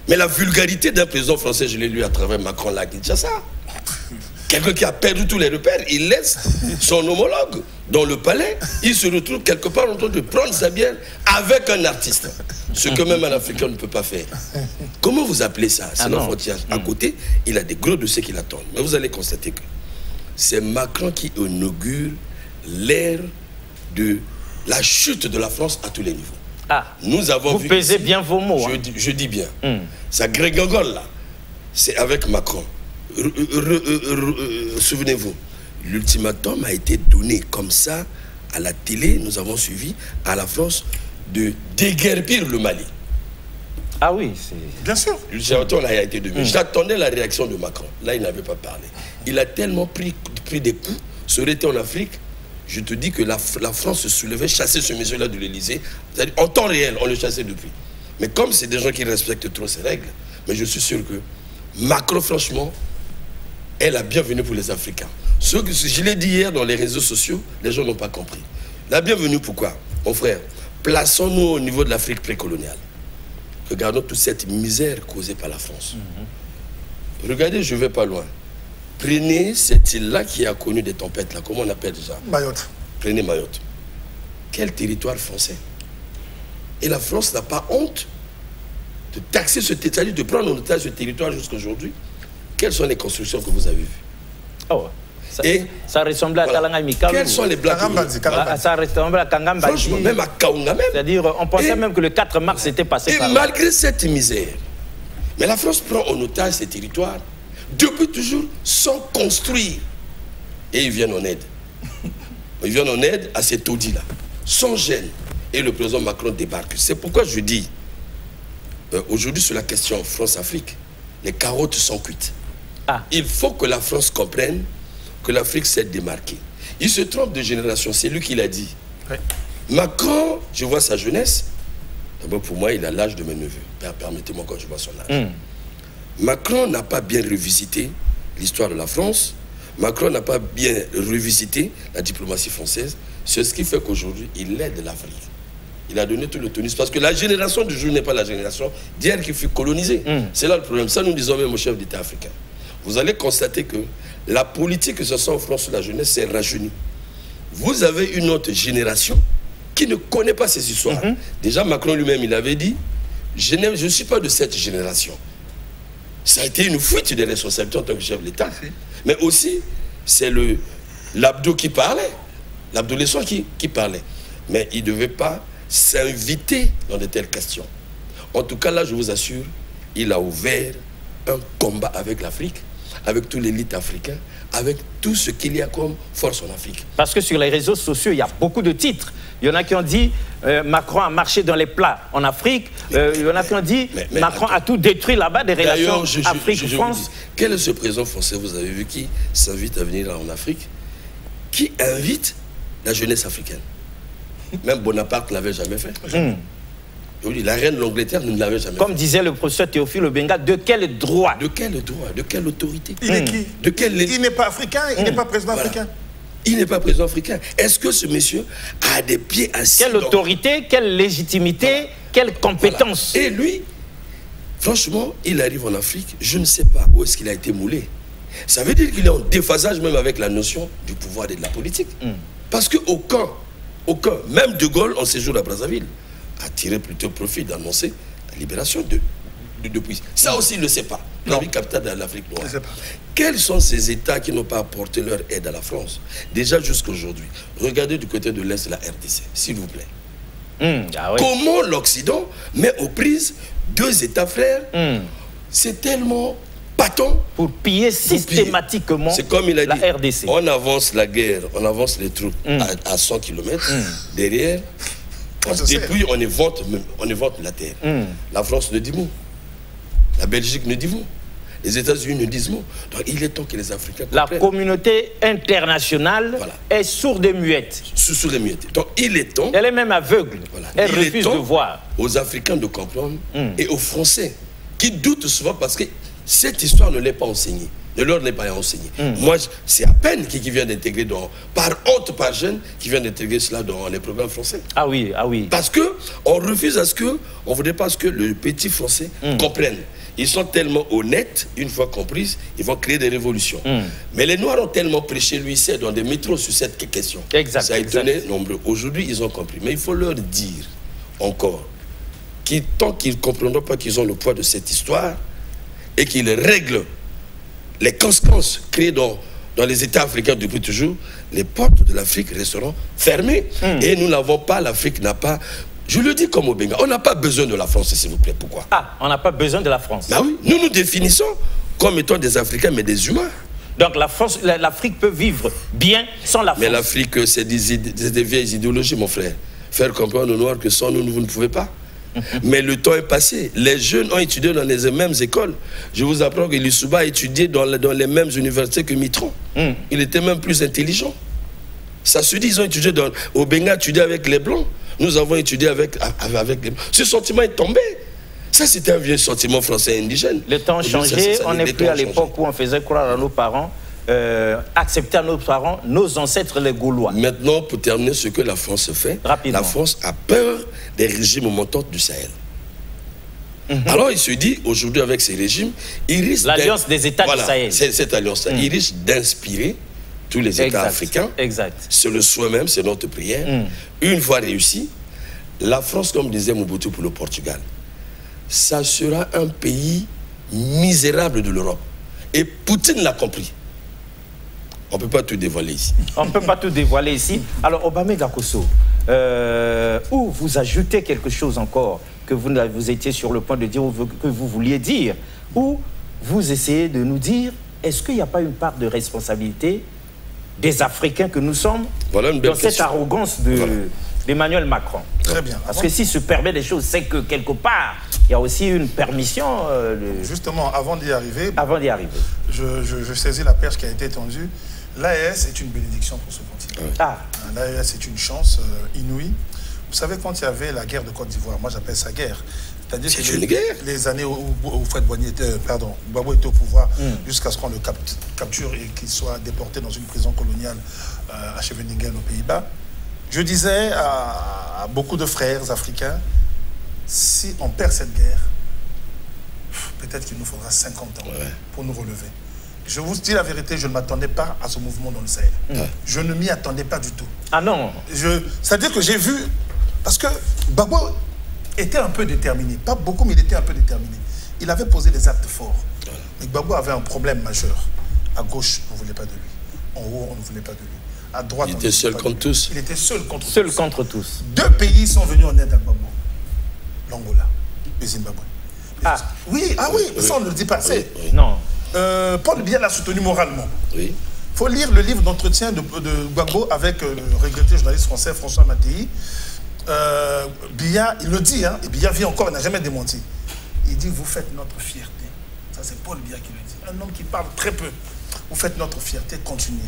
Mais la vulgarité d'un président français, je l'ai lu à travers Macron là, Kinshasa. Quelqu'un qui a perdu tous les repères, il laisse son homologue dans le palais, il se retrouve quelque part en train de prendre sa bière avec un artiste. Ce que même un Africain ne peut pas faire. Comment vous appelez ça? C'est notre frontière. À côté, il a des gros dossiers qui l'attendent. Mais vous allez constater que c'est Macron qui inaugure l'ère de la chute de la France à tous les niveaux. Ah, nous avons vous vu pesez ici, bien vos mots. Je dis bien. Ça grégangole là. C'est avec Macron. Souvenez-vous, l'ultimatum a été donné comme ça à la télé. Nous avons suivi à la France de déguerpir le Mali. Ah oui, c'est... Bien sûr. L'ultimatum a été donné. J'attendais la réaction de Macron. Là, il n'avait pas parlé. Il a tellement pris des coups. Ça aurait été en Afrique. Je te dis que la France se soulevait, chassait ce monsieur-là de l'Élysée. En temps réel, on le chassait depuis. Mais comme c'est des gens qui respectent trop ces règles, mais je suis sûr que Macron, franchement, est la bienvenue pour les Africains. Ce que je l'ai dit hier dans les réseaux sociaux, les gens n'ont pas compris. La bienvenue, pourquoi? Mon frère, plaçons-nous au niveau de l'Afrique précoloniale. Regardons toute cette misère causée par la France. Regardez, je ne vais pas loin. Prenez cette île-là qui a connu des tempêtes, là, comment on appelle déjà? Mayotte. Prenez Mayotte. Quel territoire français? Et la France n'a pas honte de taxer ce territoire, de prendre en otage ce territoire jusqu'à aujourd'hui. Quelles sont les constructions que vous avez vues? Oh, ça ressemblait à Kalanga Mikalu. Quels sont les blagues? Ça ressemblait à Kangamba. Franchement, même à Kaunga même. C'est-à-dire, on pensait même que le 4 mars c'était passé par là. Et malgré cette misère, mais la France prend en otage ces territoires depuis toujours sans construire. Et ils viennent en aide. Ils viennent en aide à ces taudis-là, sans gêne. Et le président Macron débarque. C'est pourquoi je dis, aujourd'hui sur la question France-Afrique, les carottes sont cuites. Il faut que la France comprenne que l'Afrique s'est démarquée. Il se trompe de génération, c'est lui qui l'a dit. Ouais. Macron, je vois sa jeunesse. D'abord, pour moi, il a l'âge de mes neveux. Permettez-moi quand je vois son âge. Macron n'a pas bien revisité l'histoire de la France. Macron n'a pas bien revisité la diplomatie française. C'est ce qui fait qu'aujourd'hui, il aide l'Afrique. Il a donné tout le tonus. Parce que la génération du jour n'est pas la génération d'hier qui fut colonisée. C'est là le problème. Ça, nous disons même au chef d'État africain. Vous allez constater que la politique, que ce soit en France sur la jeunesse, c'est rajeuni. Vous avez une autre génération qui ne connaît pas ces histoires. Déjà, Macron lui-même, il avait dit, je ne suis pas de cette génération. Ça a été une fuite des responsabilités en tant que chef de l'État. Mais aussi, c'est l'abdo qui parlait, l'adolescent qui parlait. Mais il ne devait pas s'inviter dans de telles questions. En tout cas, là, je vous assure, il a ouvert un combat avec l'Afrique, avec toute l'élite africaine, avec tout ce qu'il y a comme force en Afrique. Parce que sur les réseaux sociaux, il y a beaucoup de titres. Il y en a qui ont dit Macron a marché dans les plats en Afrique. Il y en a qui ont dit Macron a tout détruit là-bas des relations Afrique-France. Quel est ce président français, vous avez vu, qui s'invite à venir en Afrique, qui invite la jeunesse africaine? Même Bonaparte ne l'avait jamais fait. La reine de l'Angleterre ne l'avait jamais fait. Comme disait le professeur Théophile Obenga, de quel droit? De quel droit? De quelle autorité? Il est qui? Il n'est pas africain, il n'est pas président africain. Il n'est pas président africain. Est-ce que ce monsieur a des pieds assis? Quelle autorité, quelle légitimité, quelle compétence? Et lui, franchement, il arrive en Afrique, je ne sais pas où est-ce qu'il a été moulé. Ça veut dire qu'il est en déphasage même avec la notion du pouvoir et de la politique. Parce qu'aucun, même De Gaulle, en séjour à Brazzaville, a tiré plutôt profit d'annoncer la libération de Puy. Ça aussi, il ne sait pas. La ville capitale de l'Afrique noire. Quels sont ces États qui n'ont pas apporté leur aide à la France? Déjà jusqu'à aujourd'hui. Regardez du côté de l'Est de la RDC, s'il vous plaît. Comment l'Occident met aux prises deux États frères? C'est tellement partons pour piller systématiquement c'est comme il a dit, la RDC. On avance la guerre, on avance les troupes à 100 km. Derrière, on se dépouille, on évente la terre. La France ne dit mot. La Belgique ne dit mot. Les États-Unis ne disent mot. Donc il est temps que les Africains comprennent. La communauté internationale est sourde et muette. Sourde et muette. Donc il est temps... Elle est même aveugle. Elle refuse de voir. Aux Africains de comprendre et aux Français qui doutent souvent parce que cette histoire ne l'est pas enseignée. Ne leur n'est pas enseignée. Moi, c'est à peine qui vient d'intégrer, par honte, par jeune, qui vient d'intégrer cela dans les programmes français. Ah oui, ah oui. Parce qu'on refuse à ce que, on ne voudrait pas ce que le petit français comprenne. Ils sont tellement honnêtes, une fois comprises, ils vont créer des révolutions. Mais les Noirs ont tellement prêché l'huissier dans des métros sur cette question. Exact, ça a étonné nombreux. Aujourd'hui, ils ont compris. Mais il faut leur dire encore, tant qu'ils ne comprendront pas qu'ils ont le poids de cette histoire et qu'ils règlent les conséquences créées dans les États africains depuis toujours, les portes de l'Afrique resteront fermées. Et nous n'avons pas, l'Afrique n'a pas... Je le dis comme au Benga, on n'a pas besoin de la France, s'il vous plaît. Pourquoi? Ah, on n'a pas besoin de la France. Ben oui, nous nous définissons comme étant des Africains, mais des humains. Donc l'Afrique peut vivre bien sans la France. Mais l'Afrique, c'est des vieilles idéologies, mon frère. Faire comprendre aux Noirs que sans nous, vous ne pouvez pas. Mais le temps est passé. Les jeunes ont étudié dans les mêmes écoles. Je vous apprends que Lissouba a étudié dans les mêmes universités que Mitterrand. Il était même plus intelligent. Ça se dit, ils ont étudié au Benga, étudié avec les Blancs. Nous avons étudié avec les Blancs. Ce sentiment est tombé. Ça, c'était un vieux sentiment français indigène. Le temps a changé. On n'est plus à l'époque où on faisait croire à nos parents, accepter à nos parents, nos ancêtres les Gaulois. Maintenant, pour terminer ce que la France fait, rapidement. La France a peur des régimes montants du Sahel. Alors il se dit, aujourd'hui avec ces régimes, il risque... L'alliance des États du Sahel. Cette alliance-là, il risque d'inspirer tous les États africains. Exact. C'est le souhait même, c'est notre prière. Une fois réussi, la France, comme disait Mobutu pour le Portugal, ça sera un pays misérable de l'Europe. Et Poutine l'a compris. On ne peut pas tout dévoiler ici. On ne peut pas tout dévoiler ici. Alors, Obama Gakoso, où vous ajoutez quelque chose encore que vous étiez sur le point de dire, que vous vouliez dire, ou vous essayez de nous dire, est-ce qu'il n'y a pas une part de responsabilité des Africains que nous sommes dans cette arrogance d'Emmanuel Macron? Très bien. Parce que s'il se permet des choses, c'est que quelque part, il y a aussi une permission. Justement, avant d'y arriver, je saisis la perche qui a été tendue. L'AES est une bénédiction pour ce continent. L'AES est une chance inouïe. Vous savez, quand il y avait la guerre de Côte d'Ivoire, moi j'appelle ça guerre. C'est-à-dire que les années où Fred Gbagbo était au pouvoir, jusqu'à ce qu'on le capture et qu'il soit déporté dans une prison coloniale à Scheveningen aux Pays-Bas, je disais à beaucoup de frères africains, si on perd cette guerre, peut-être qu'il nous faudra 50 ans pour nous relever. Je vous dis la vérité, je ne m'attendais pas à ce mouvement dans le Sahel. Je ne m'y attendais pas du tout. Ah non. C'est-à-dire que j'ai vu, parce que Gbagbo était un peu déterminé, pas beaucoup, mais il était un peu déterminé. Il avait posé des actes forts. Mais Gbagbo avait un problème majeur. À gauche, on ne voulait pas de lui. En haut, on ne voulait pas de lui. À droite, il était seul contre tous. Il était seul contre tous. Seul contre tous. Deux pays sont venus en aide à Gbagbo. L'Angola, le Zimbabwe. Oui, ça on ne le dit pas assez. Non. Paul Biya l'a soutenu moralement. Oui. Il faut lire le livre d'entretien de Gbagbo avec le regretté journaliste français François Mattei. Biya, il le dit, et Biya vit encore, il n'a jamais démenti. Il dit, vous faites notre fierté. Ça, c'est Paul Biya qui le dit. Un homme qui parle très peu. Vous faites notre fierté, continuez.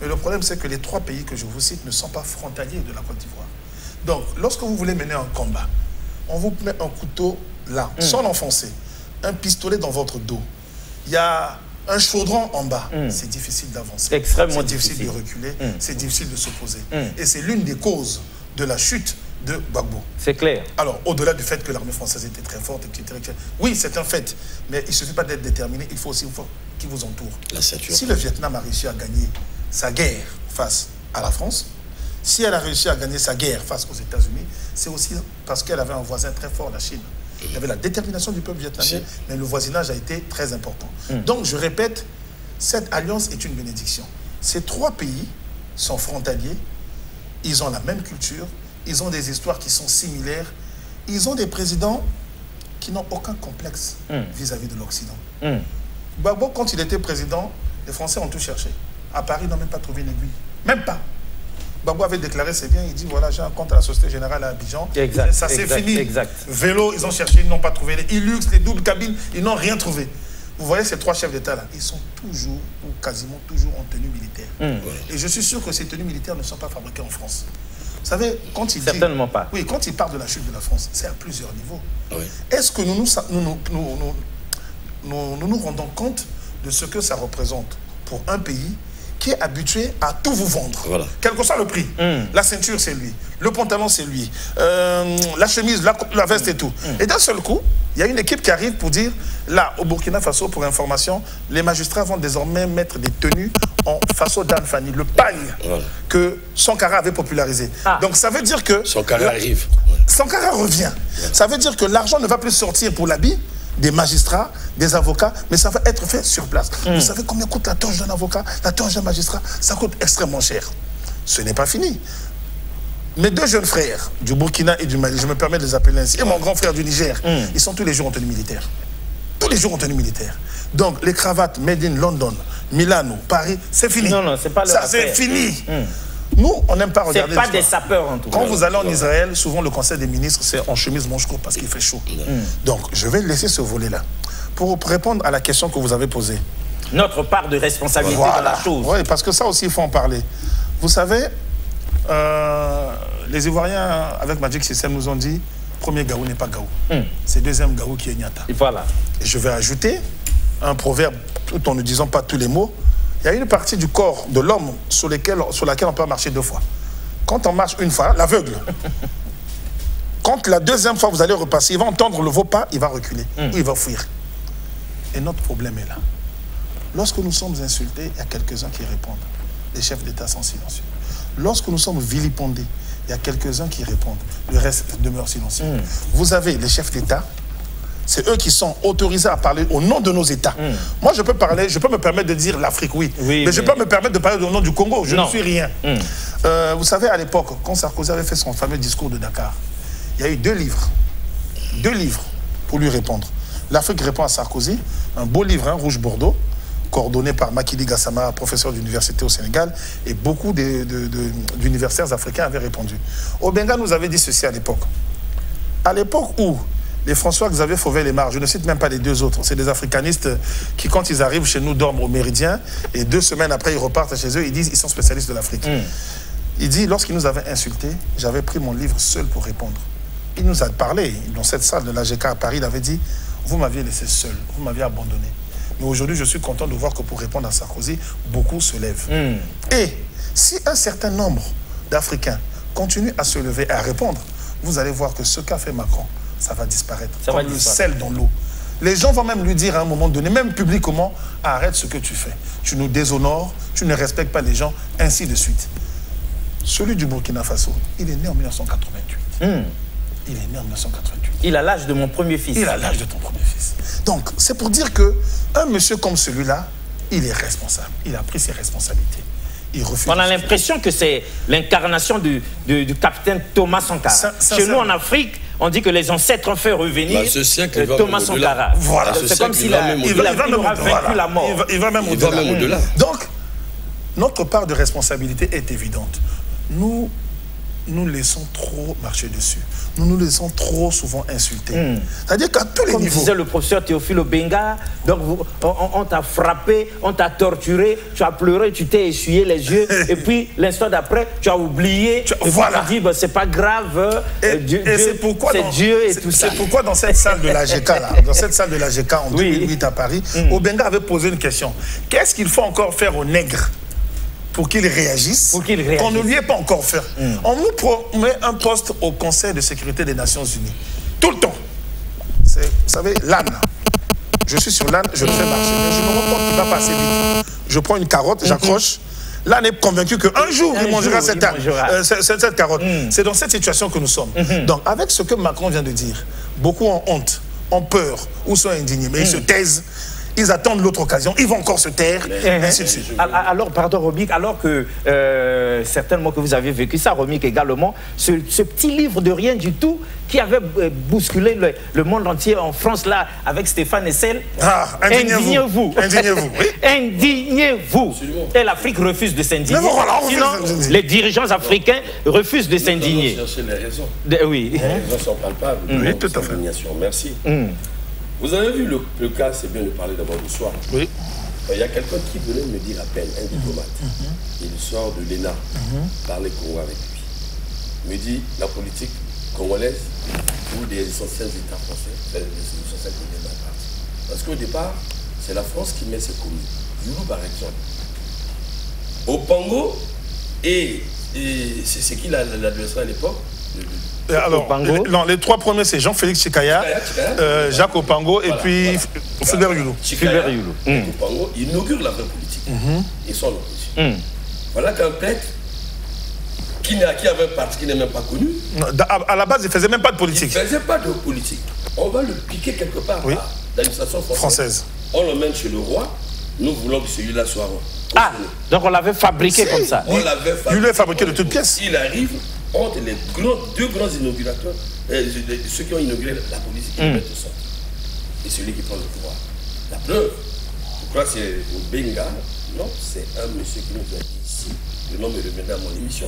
Mais le problème, c'est que les trois pays que je vous cite ne sont pas frontaliers de la Côte d'Ivoire. Donc, lorsque vous voulez mener un combat, on vous met un couteau là, sans l'enfoncer, un pistolet dans votre dos. Il y a un chaudron en bas. C'est difficile d'avancer. Extrêmement difficile de reculer. C'est difficile de s'opposer. Et c'est l'une des causes de la chute de Gbagbo. C'est clair. Alors, au-delà du fait que l'armée française était très forte, etc. Oui, c'est un fait. Mais il ne suffit pas d'être déterminé. Il faut aussi qui vous entoure. La ceinture. Si le Vietnam a réussi à gagner sa guerre face à la France, si elle a réussi à gagner sa guerre face aux États-Unis, c'est aussi parce qu'elle avait un voisin très fort, la Chine. Il y avait la détermination du peuple vietnamien, mais le voisinage a été très important. Donc, je répète, cette alliance est une bénédiction. Ces trois pays sont frontaliers, ils ont la même culture, ils ont des histoires qui sont similaires, ils ont des présidents qui n'ont aucun complexe vis-à-vis de l'Occident. Gbagbo, quand il était président, les Français ont tout cherché. À Paris, ils n'ont même pas trouvé une aiguille. Même pas. Gbagbo avait déclaré, c'est bien, il dit, voilà, j'ai un compte à la Société Générale à Abidjan. Exact, ça, c'est fini. Exact. Vélo, ils ont cherché, ils n'ont pas trouvé. Les Hilux, les doubles cabines, ils n'ont rien trouvé. Vous voyez ces trois chefs d'État-là, ils sont toujours, ou quasiment toujours en tenue militaire. Et je suis sûr que ces tenues militaires ne sont pas fabriquées en France. Vous savez, quand il Certainement pas. Oui, quand il parle de la chute de la France, c'est à plusieurs niveaux. Oui. Est-ce que nous nous rendons compte de ce que ça représente pour un pays qui est habitué à tout vous vendre, voilà. Quel que soit le prix. La ceinture, c'est lui. Le pantalon, c'est lui. La chemise, la veste et tout. Et d'un seul coup, il y a une équipe qui arrive pour dire, là, au Burkina Faso, pour information, les magistrats vont désormais mettre des tenues en Faso Dan Fani, le pagne que Sankara avait popularisé. Donc ça veut dire que... Sankara arrive. Sankara revient. Ça veut dire que l'argent ne va plus sortir pour l'habit des magistrats, des avocats, mais ça va être fait sur place. Vous savez combien coûte la toge d'un avocat, la toge d'un magistrat? Ça coûte extrêmement cher. Ce n'est pas fini. Mes deux jeunes frères du Burkina et du Mali, je me permets de les appeler ainsi, et mon grand frère du Niger, ils sont tous les jours en tenue militaire. Tous les jours en tenue militaire. Donc les cravates made in London, Milano, Paris, c'est fini. Non, c'est pas ça, c'est fini. Nous, on n'aime pas regarder. C'est pas des sapeurs en tout cas. Quand vous allez en Israël, souvent le conseil des ministres, c'est en chemise manche courte parce qu'il fait chaud. Donc, je vais laisser ce volet-là. Pour répondre à la question que vous avez posée. Notre part de responsabilité dans la chose. Oui, parce que ça aussi, il faut en parler. Vous savez, les Ivoiriens, avec Magic System, nous ont dit, premier Gaou n'est pas Gaou. C'est deuxième Gaou qui est Nyata. Et voilà. Et je vais ajouter un proverbe, tout en ne disant pas tous les mots. Il y a une partie du corps de l'homme sur laquelle on peut marcher deux fois. Quand on marche une fois, l'aveugle. Quand la deuxième fois vous allez repasser, il va entendre vos pas, il va reculer, ou il va fuir. Et notre problème est là. Lorsque nous sommes insultés, il y a quelques-uns qui répondent. Les chefs d'État sont silencieux. Lorsque nous sommes vilipendés, il y a quelques-uns qui répondent. Le reste demeure silencieux. Vous avez les chefs d'État. C'est eux qui sont autorisés à parler au nom de nos États. Moi, je peux parler, je peux me permettre de dire l'Afrique, oui. Mais je peux me permettre de parler au nom du Congo. Je ne suis rien. Vous savez, à l'époque, quand Sarkozy avait fait son fameux discours de Dakar, il y a eu deux livres pour lui répondre. L'Afrique répond à Sarkozy, un beau livre, rouge-bordeaux, coordonné par Makili Gassama, professeur d'université au Sénégal, et beaucoup d'universitaires africains avaient répondu. Obenga nous avait dit ceci à l'époque. À l'époque où les François-Xavier Fauvet-Lémar, je ne cite même pas les deux autres, c'est des africanistes qui, quand ils arrivent chez nous, dorment au Méridien, et 2 semaines après, ils repartent chez eux, ils disent qu'ils sont spécialistes de l'Afrique. Il dit, lorsqu'il nous avait insultés, j'avais pris mon livre seul pour répondre. Il nous a parlé, dans cette salle de l'AGK à Paris, il avait dit, vous m'aviez laissé seul, vous m'aviez abandonné. Mais aujourd'hui, je suis content de voir que pour répondre à Sarkozy, beaucoup se lèvent. Et si un certain nombre d'Africains continuent à se lever et à répondre, vous allez voir que ce qu'a fait Macron, ça va disparaître, comme le sel dans l'eau. Les gens vont même lui dire à un moment donné, même publiquement, arrête ce que tu fais. Tu nous déshonores, tu ne respectes pas les gens, ainsi de suite. Celui du Burkina Faso, il est né en 1988. Il est né en 1988. Il a l'âge de mon premier fils. Il a l'âge de ton premier fils. Donc, c'est pour dire qu'un monsieur comme celui-là, il est responsable. Il a pris ses responsabilités. Il refuse. On a l'impression que c'est l'incarnation du capitaine Thomas Sankara. Chez nous, en Afrique, on dit que les ancêtres ont fait revenir Thomas Sankara. Voilà. C'est comme s'il aura vaincu la mort. Il va même au-delà. Donc, notre part de responsabilité est évidente. Nous laissons trop marcher dessus. Nous nous laissons trop souvent insulter. C'est-à-dire qu'à tous les niveaux... Comme disait le professeur Théophile Obenga, donc on t'a frappé, on t'a torturé, tu as pleuré, tu t'es essuyé les yeux, et puis l'instant d'après, tu as oublié, et voilà. Tu dis, bah, c'est pas grave, c'est Dieu et tout ça. C'est pourquoi dans cette salle de l'AGK, dans cette salle de l'AGK en 2008 à Paris, Obenga avait posé une question. Qu'est-ce qu'il faut encore faire aux nègres pour qu'ils réagissent, qu'on ne lui ait pas encore fait. On nous promet un poste au Conseil de sécurité des Nations Unies. Tout le temps. Vous savez, l'âne. Je suis sur l'âne, je le fais marcher. Mais je me rends compte qu'il ne va pas assez vite. Je prends une carotte, j'accroche. L'âne est convaincu qu'un jour, il mangera cette carotte. C'est dans cette situation que nous sommes. Donc, avec ce que Macron vient de dire, beaucoup ont honte, ont peur ou sont indignés, mais ils se taisent. ils attendent l'autre occasion, ils vont encore se taire, ainsi de suite. Alors, pardon, Romik, alors que certainement que vous avez vécu ça, Romik également, ce petit livre de rien du tout qui avait bousculé le monde entier en France, là, avec Stéphane Hessel. Indignez-vous. Indignez-vous. Indignez-vous. Et l'Afrique refuse de s'indigner. Voilà, sinon, les dirigeants africains refusent de s'indigner. Nous allons chercher les raisons. Oui. Les raisons sont palpables. Oui, tout à fait. Merci. Vous avez vu le cas, c'est bien de parler d'abord du soir. Oui. Il y a quelqu'un qui venait me dire à peine, un diplomate. Il sort de l'ENA, parler Congo avec lui. Il me dit, la politique congolaise ou des anciens États français, les anciens colonies de la partie. Parce qu'au départ, c'est la France qui met ses communes. Youlou, par exemple. Au Pango, et c'est qui l'adversaire à l'époque? Alors, les trois premiers, c'est Jean-Félix Chikaya, Jacques Opango et puis Fulbert Youlou. Fulbert Youlou. Opango inaugure la vraie politique. Ils sont l'opposition. Voilà qu'un prêtre qui avait un parti qui n'est même pas connu. À la base, il ne faisait même pas de politique. Il ne faisait pas de politique. On va le piquer quelque part à l'administration française. On l'emmène chez le roi. Nous voulons que celui-là soit roi. Donc on l'avait fabriqué comme ça. On l'avait fabriqué. Il l'avait fabriqué de toutes pièces. Il arrive entre les deux grands inaugurateurs, ceux qui ont inauguré la politique, qui mettent au centre. Et celui qui prend le pouvoir. La preuve, je crois que c'est au Benga, non, c'est un monsieur qui nous a dit ici, le nom me reviendra à mon émission,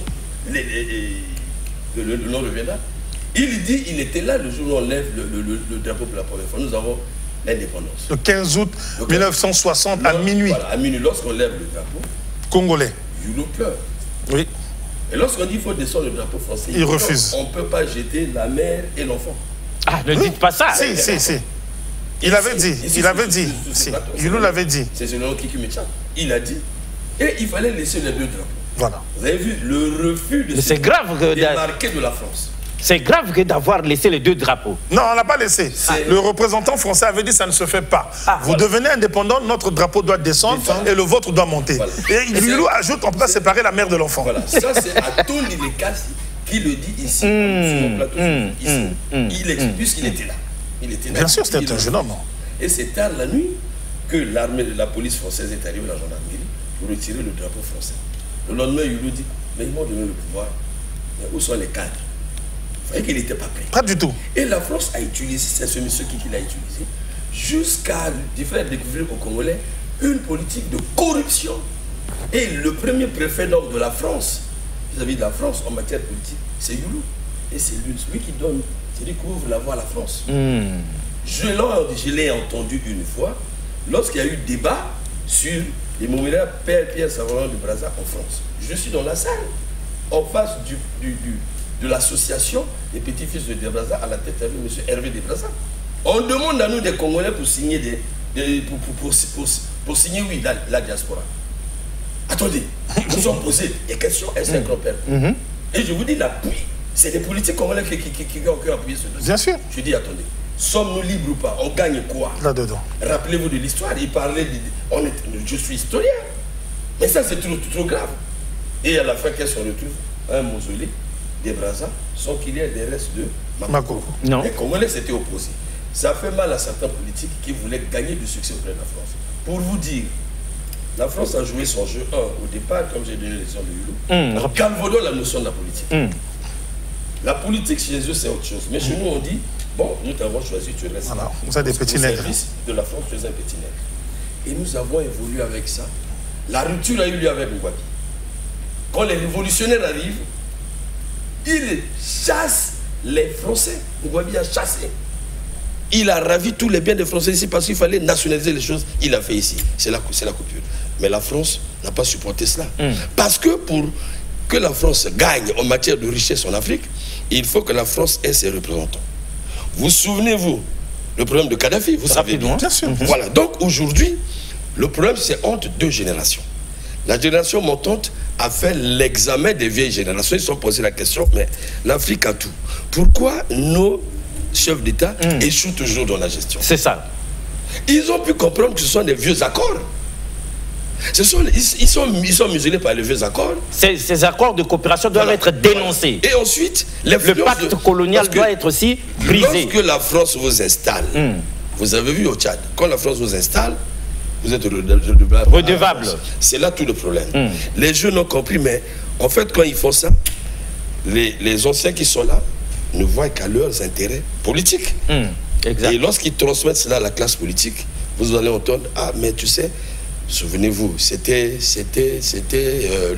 le nom reviendra. Il dit il était là le jour où on lève le drapeau pour la première fois. Nous avons l'indépendance. Le 15 août 1960 à minuit. Voilà, à minuit, lorsqu'on lève le drapeau, congolais. Youlou pleure. Oui. Et lorsqu'on dit qu'il faut descendre le drapeau français, il refuse. On ne peut pas jeter la mère et l'enfant. Ne dites pas ça. Si. Il avait dit. Youlou l'avait dit. C'est selon Kiki Méchan. Il a dit. Et il fallait laisser les deux drapeaux. Voilà. Vous avez vu le refus de c'est grave démarquer de la France. C'est grave que d'avoir laissé les deux drapeaux. Non, on n'a pas laissé. Le représentant français avait dit ça ne se fait pas. Vous devenez indépendant, notre drapeau doit descendre et le vôtre doit monter. Voilà. Et Youlou ajoute, on ne peut pas séparer la mère de l'enfant. Voilà, ça c'est Atondi Lekasi qui le dit ici, sur mon plateau. Il explique, puisqu'il était là. Bien sûr, c'était un jeune homme. Et c'est tard la nuit que la police française est arrivée à la gendarmerie pour retirer le drapeau français. Le lendemain, Youlou dit, mais ils m'ont donné le pouvoir. Mais où sont les cadres? Vous voyez qu'il n'était pas prêt. Pas du tout. Et la France a utilisé, c'est ce monsieur qui l'a utilisé, jusqu'à faire découvrir aux Congolais une politique de corruption. Et le premier préfet de la France, vis-à-vis de la France en matière politique, c'est Youlou. Et c'est lui qui donne, c'est lui qui ouvre la voie à la France. Je l'ai entendu une fois, lorsqu'il y a eu débat sur les mémorials Père Pierre Savarin de Brazza en France. Je suis dans la salle, en face de l'association des petits-fils de Brazza, à la tête avec M. Hervé de Brazza. On demande à nous des Congolais pour signer pour signer, oui, la diaspora. Attendez, nous sommes posés des questions, est-ce un grand-père? Et je vous dis, l'appui, c'est les politiques congolais qui ont appuyé ce dossier. Bien sûr. Je dis, attendez, sommes-nous libres ou pas? On gagne quoi? Là-dedans. Rappelez-vous de l'histoire, il parlait je suis historien. Mais ça, c'est trop grave. Et à la fin, qu'est-ce qu'on retrouve? Un mausolée des Brazza, sans qu'il y ait des restes de Makoko. Non. Les Congolais s'étaient opposés. Ça fait mal à certains politiques qui voulaient gagner du succès auprès de la France. Pour vous dire, la France a joué son jeu au départ, comme j'ai donné l'exemple de Youlou, en calvaudant la notion de la politique. La politique chez eux, c'est autre chose. Mais chez nous, on dit, bon, nous t'avons choisi, tu restes là. Vous êtes des petits nègres. De la France, tu es un petit nègre. Et nous avons évolué avec ça. La rupture a eu lieu avec Mugabe. Quand les révolutionnaires arrivent, ils chassent les Français. Mugabe a chassé. Il a ravi tous les biens des Français ici parce qu'il fallait nationaliser les choses. Il a fait ici. C'est la coupure. Mais la France n'a pas supporté cela. Parce que pour que la France gagne en matière de richesse en Afrique, il faut que la France ait ses représentants. Vous souvenez-vous le problème de Kadhafi, vous savez bien. Bien sûr. Voilà. Donc aujourd'hui, le problème c'est entre deux générations. La génération montante a fait l'examen des vieilles générations. Ils se sont posé la question, mais l'Afrique a tout. Pourquoi nos chefs d'État échouent toujours dans la gestion? C'est ça. Ils ont pu comprendre que ce sont des vieux accords. Ils sont muselés par les vieux accords. Ces accords de coopération doivent être dénoncés. Et ensuite, le pacte colonial doit être aussi brisé. Lorsque la France vous installe, vous avez vu au Tchad, quand la France vous installe, vous êtes redevable. Redevable. C'est là tout le problème. Les jeunes ont compris, mais en fait, quand ils font ça, les anciens qui sont là ne voient qu'à leurs intérêts politiques. Exact. Et lorsqu'ils transmettent cela à la classe politique, vous allez entendre, ah, mais tu sais, souvenez-vous, c'était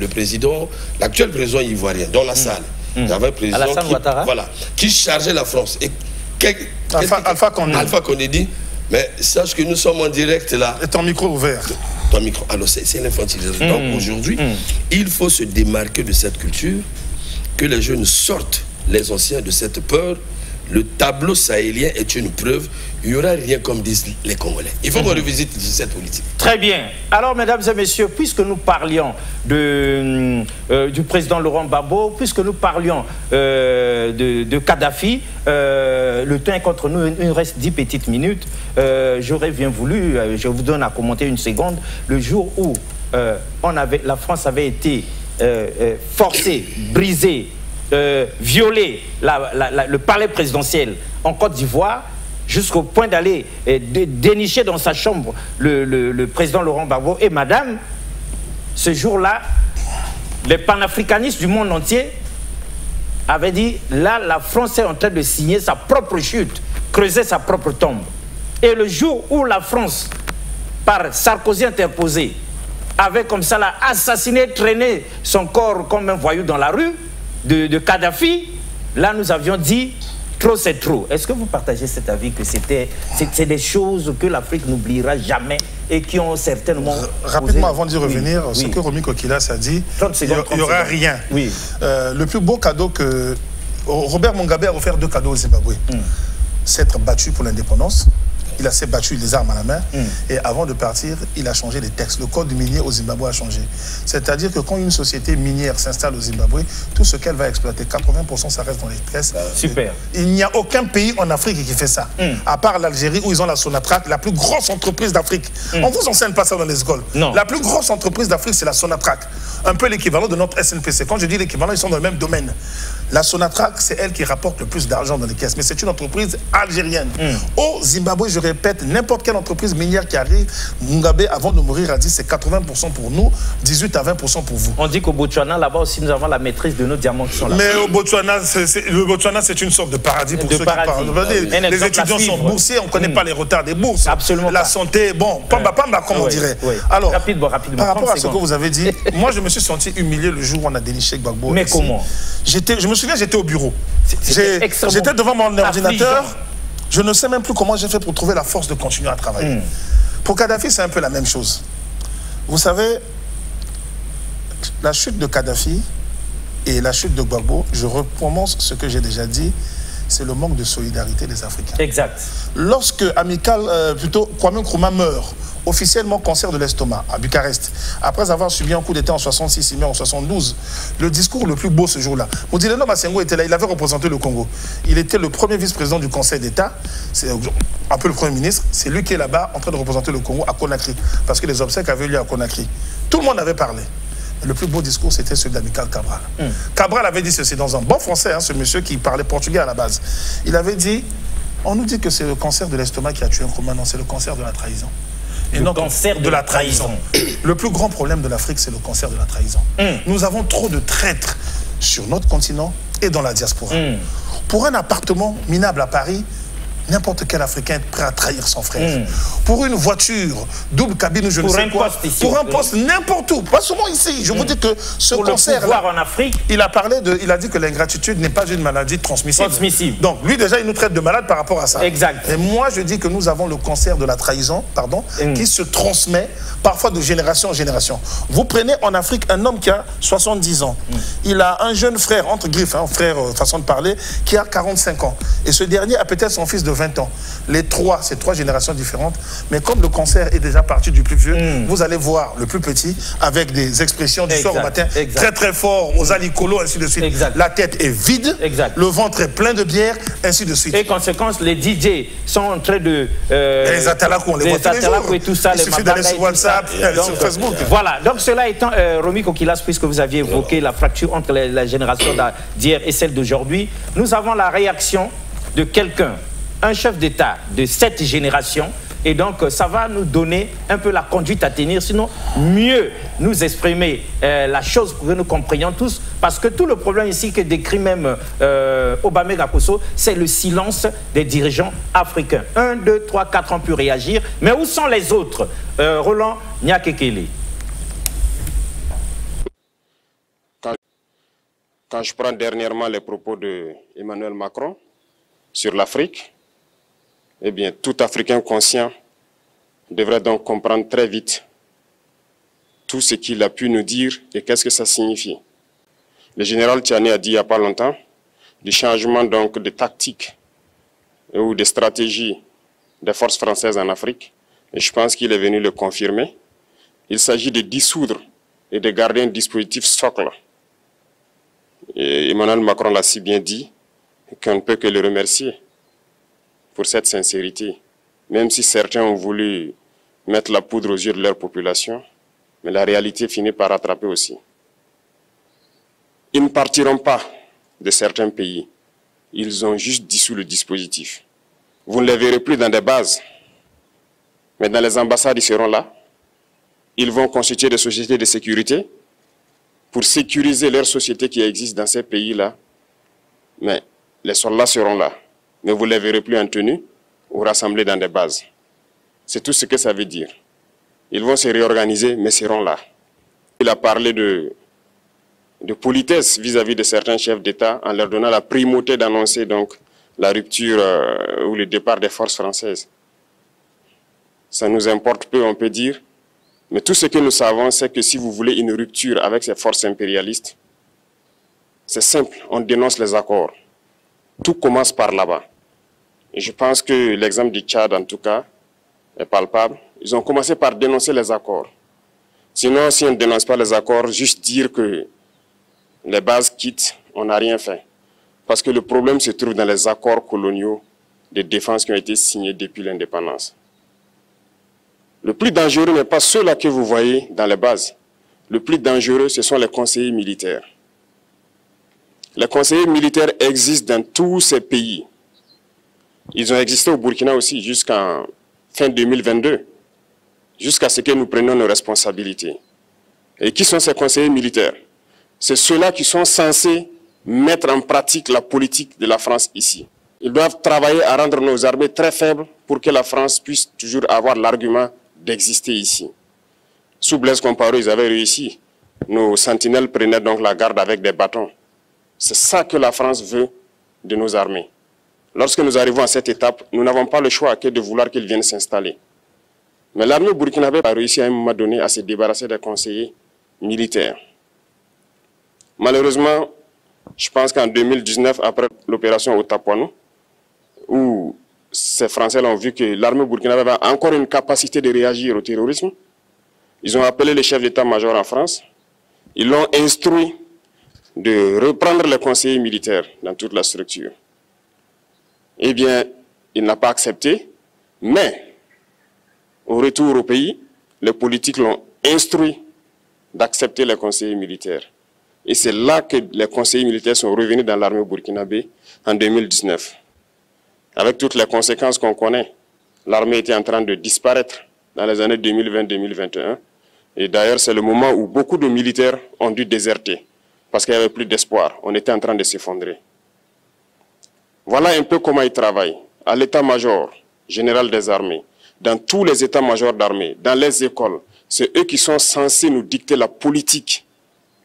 le président, l'actuel président ivoirien, dans la salle. Il y avait un président qui chargeait la France. Et Alpha Condé. Alpha Condé dit, mais sache que nous sommes en direct là. Et ton micro ouvert. Ton micro. Alors c'est l'infantilisation. Donc aujourd'hui, il faut se démarquer de cette culture, que les jeunes sortent les anciens de cette peur. Le tableau sahélien est une preuve. Il n'y aura rien comme disent les Congolais. Il faut qu'on revisite cette politique. Très bien. Alors, mesdames et messieurs, puisque nous parlions du président Laurent Gbagbo, puisque nous parlions de Kadhafi, le temps est contre nous, il nous reste 10 petites minutes. J'aurais bien voulu, je vous donne à commenter une seconde, le jour où la France avait été forcée, brisée, violer le palais présidentiel en Côte d'Ivoire, jusqu'au point d'aller dénicher dans sa chambre le président Laurent Gbagbo et madame. Ce jour-là, les panafricanistes du monde entier avaient dit, là, la France est en train de signer sa propre chute, creuser sa propre tombe. Et le jour où la France, par Sarkozy interposé, avait comme ça là, assassiné, traîné son corps comme un voyou dans la rue, de Kadhafi, là nous avions dit trop c'est trop. Est-ce que vous partagez cet avis que c'est des choses que l'Afrique n'oubliera jamais et qui ont certainement... Rapidement, avant d'y revenir, ce que Romy Kokilas a dit, il n'y aura rien. Le plus beau cadeau que... Robert Mugabe a offert 2 cadeaux au Zimbabwe. S'être battu pour l'indépendance. Il s'est battu les armes à la main et avant de partir, il a changé les textes. Le code minier au Zimbabwe a changé. C'est-à-dire que quand une société minière s'installe au Zimbabwe, tout ce qu'elle va exploiter, 80% ça reste dans les caisses. Super. Il n'y a aucun pays en Afrique qui fait ça. À part l'Algérie où ils ont la Sonatrach, la plus grosse entreprise d'Afrique. On ne vous enseigne pas ça dans les écoles. Non. La plus grosse entreprise d'Afrique, c'est la Sonatrach. Un peu l'équivalent de notre SNPC. Quand je dis l'équivalent, ils sont dans le même domaine. La Sonatrach, c'est elle qui rapporte le plus d'argent dans les caisses. Mais c'est une entreprise algérienne. Au Zimbabwe, je répète, n'importe quelle entreprise minière qui arrive, Mugabe, avant de mourir, a dit c'est 80% pour nous, 18 à 20% pour vous. On dit qu'au Botswana, là-bas aussi, nous avons la maîtrise de nos diamants qui sont là. Mais au Botswana, le Botswana, c'est une sorte de paradis pour ceux qui parlent. Les étudiants sont boursiers, on ne connaît pas les retards des bourses. Absolument la santé, bon, pamba, comme on dirait. Alors, rapidement. Par rapport à ce que vous avez dit, moi, je me suis senti humilié le jour où on a déniché Gbagbo. Mais ici. Comment? Je me souviens, j'étais au bureau. J'étais devant mon ordinateur. Je ne sais même plus comment j'ai fait pour trouver la force de continuer à travailler. Pour Kadhafi, c'est un peu la même chose. Vous savez, la chute de Kadhafi et la chute de Gbagbo, je recommence ce que j'ai déjà dit, c'est le manque de solidarité des Africains. Exact. Lorsque Kwame Nkrumah meurt, officiellement cancer de l'estomac à Bucarest, après avoir subi un coup d'État en 66, il meurt en 72, le discours le plus beau ce jour-là. Moudileno Massengo était là, il avait représenté le Congo. Il était le premier vice-président du Conseil d'État, c'est un peu le Premier ministre, c'est lui qui est là-bas en train de représenter le Congo à Conakry, parce que les obsèques avaient lieu à Conakry. Tout le monde avait parlé. Le plus beau discours, c'était celui d'Amical Cabral. Cabral avait dit ceci dans un bon français, hein, ce monsieur qui parlait portugais à la base. Il avait dit, on nous dit que c'est le cancer de l'estomac qui a tué Nkrumah, non, c'est le cancer de la trahison. Et non, cancer de la trahison. Le plus grand problème de l'Afrique, c'est le cancer de la trahison. Nous avons trop de traîtres sur notre continent et dans la diaspora. Pour un appartement minable à Paris, n'importe quel Africain est prêt à trahir son frère. Pour une voiture, double cabine ou je ne sais quoi, pour un poste n'importe où, pas seulement ici. Je vous dis que ce cancer en Afrique, il a dit que l'ingratitude n'est pas une maladie transmissible. Donc lui déjà, il nous traite de malade par rapport à ça. Exact. Et moi, je dis que nous avons le cancer de la trahison, qui se transmet parfois de génération en génération. Vous prenez en Afrique un homme qui a 70 ans. Il a un jeune frère, entre griffes, hein, frère façon de parler, qui a 45 ans. Et ce dernier a peut-être son fils de 20 ans. Les trois, c'est 3 générations différentes. Mais comme le cancer est déjà parti du plus vieux, vous allez voir le plus petit avec des expressions du soir au matin très très fort, aux alicolos, ainsi de suite. La tête est vide, le ventre est plein de bière, ainsi de suite. Et conséquence, les DJ sont en train de... les atalakou, on les voit tous les jours. Et tout ça, il suffit d'aller sur WhatsApp, sur Facebook. Voilà, donc cela étant, Romy Kokilas, puisque vous aviez évoqué la fracture entre la génération d'hier et celle d'aujourd'hui, nous avons la réaction de quelqu'un, un chef d'État de cette génération Et donc, ça va nous donner un peu la conduite à tenir, sinon mieux nous exprimer la chose pour que nous comprenions tous. Parce que tout le problème ici que décrit même Obama Gakoso, c'est le silence des dirigeants africains. 1, 2, 3, 4 ont pu réagir. Mais où sont les autres? Roland Nyakekele. Quand je prends dernièrement les propos d'Emmanuel Macron sur l'Afrique, eh bien, tout Africain conscient devrait donc comprendre très vite tout ce qu'il a pu nous dire et qu'est-ce que ça signifie. Le général Tiani a dit il n'y a pas longtemps du changement donc de tactique ou de stratégie des forces françaises en Afrique, et je pense qu'il est venu le confirmer. Il s'agit de dissoudre et de garder un dispositif socle. Et Emmanuel Macron l'a si bien dit qu'on ne peut que le remercier pour cette sincérité, même si certains ont voulu mettre la poudre aux yeux de leur population, mais la réalité finit par rattraper aussi. Ils ne partiront pas de certains pays, ils ont juste dissous le dispositif. Vous ne les verrez plus dans des bases, mais dans les ambassades, ils seront là. Ils vont constituer des sociétés de sécurité pour sécuriser leurs sociétés qui existent dans ces pays-là. Mais les soldats seront là. Mais vous ne les verrez plus en tenue ou rassemblés dans des bases. C'est tout ce que ça veut dire. Ils vont se réorganiser, mais seront là. Il a parlé de politesse vis-à-vis de certains chefs d'État en leur donnant la primauté d'annoncer donc la rupture ou le départ des forces françaises. Ça nous importe peu, on peut dire. Mais tout ce que nous savons, c'est que si vous voulez une rupture avec ces forces impérialistes, c'est simple, on dénonce les accords. Tout commence par là-bas. Et je pense que l'exemple du Tchad, en tout cas, est palpable. Ils ont commencé par dénoncer les accords. Sinon, si on ne dénonce pas les accords, juste dire que les bases quittent, on n'a rien fait. Parce que le problème se trouve dans les accords coloniaux de défense qui ont été signés depuis l'indépendance. Le plus dangereux n'est pas ceux-là que vous voyez dans les bases. Le plus dangereux, ce sont les conseillers militaires. Les conseillers militaires existent dans tous ces pays. Ils ont existé au Burkina aussi jusqu'en fin 2022, jusqu'à ce que nous prenions nos responsabilités. Et qui sont ces conseillers militaires? C'est ceux-là qui sont censés mettre en pratique la politique de la France ici. Ils doivent travailler à rendre nos armées très faibles pour que la France puisse toujours avoir l'argument d'exister ici. Sous Blaise Compaoré, ils avaient réussi. Nos sentinelles prenaient donc la garde avec des bâtons. C'est ça que la France veut de nos armées. Lorsque nous arrivons à cette étape, nous n'avons pas le choix que de vouloir qu'ils viennent s'installer. Mais l'armée burkinabé a réussi à un moment donné à se débarrasser des conseillers militaires. Malheureusement, je pense qu'en 2019, après l'opération Otapouanou, où ces Français ont vu que l'armée burkinabé avait encore une capacité de réagir au terrorisme, ils ont appelé les chefs d'état-major en France, ils l'ont instruit de reprendre les conseillers militaires dans toute la structure. Eh bien, il n'a pas accepté, mais au retour au pays, les politiques l'ont instruit d'accepter les conseillers militaires. Et c'est là que les conseillers militaires sont revenus dans l'armée burkinabé en 2019. Avec toutes les conséquences qu'on connaît, l'armée était en train de disparaître dans les années 2020-2021. Et d'ailleurs, c'est le moment où beaucoup de militaires ont dû déserter parce qu'il n'y avait plus d'espoir. On était en train de s'effondrer. Voilà un peu comment ils travaillent. À l'état-major général des armées, dans tous les états-majors d'armée, dans les écoles, c'est eux qui sont censés nous dicter la politique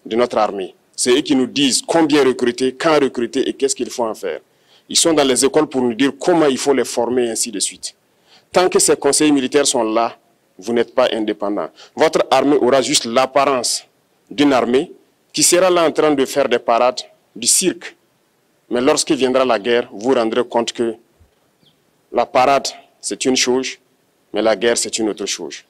de notre armée. C'est eux qui nous disent combien recruter, quand recruter et qu'est-ce qu'il faut en faire. Ils sont dans les écoles pour nous dire comment il faut les former et ainsi de suite. Tant que ces conseillers militaires sont là, vous n'êtes pas indépendant. Votre armée aura juste l'apparence d'une armée qui sera là en train de faire des parades, du cirque. Mais lorsque viendra la guerre, vous vous rendrez compte que la parade, c'est une chose, mais la guerre, c'est une autre chose.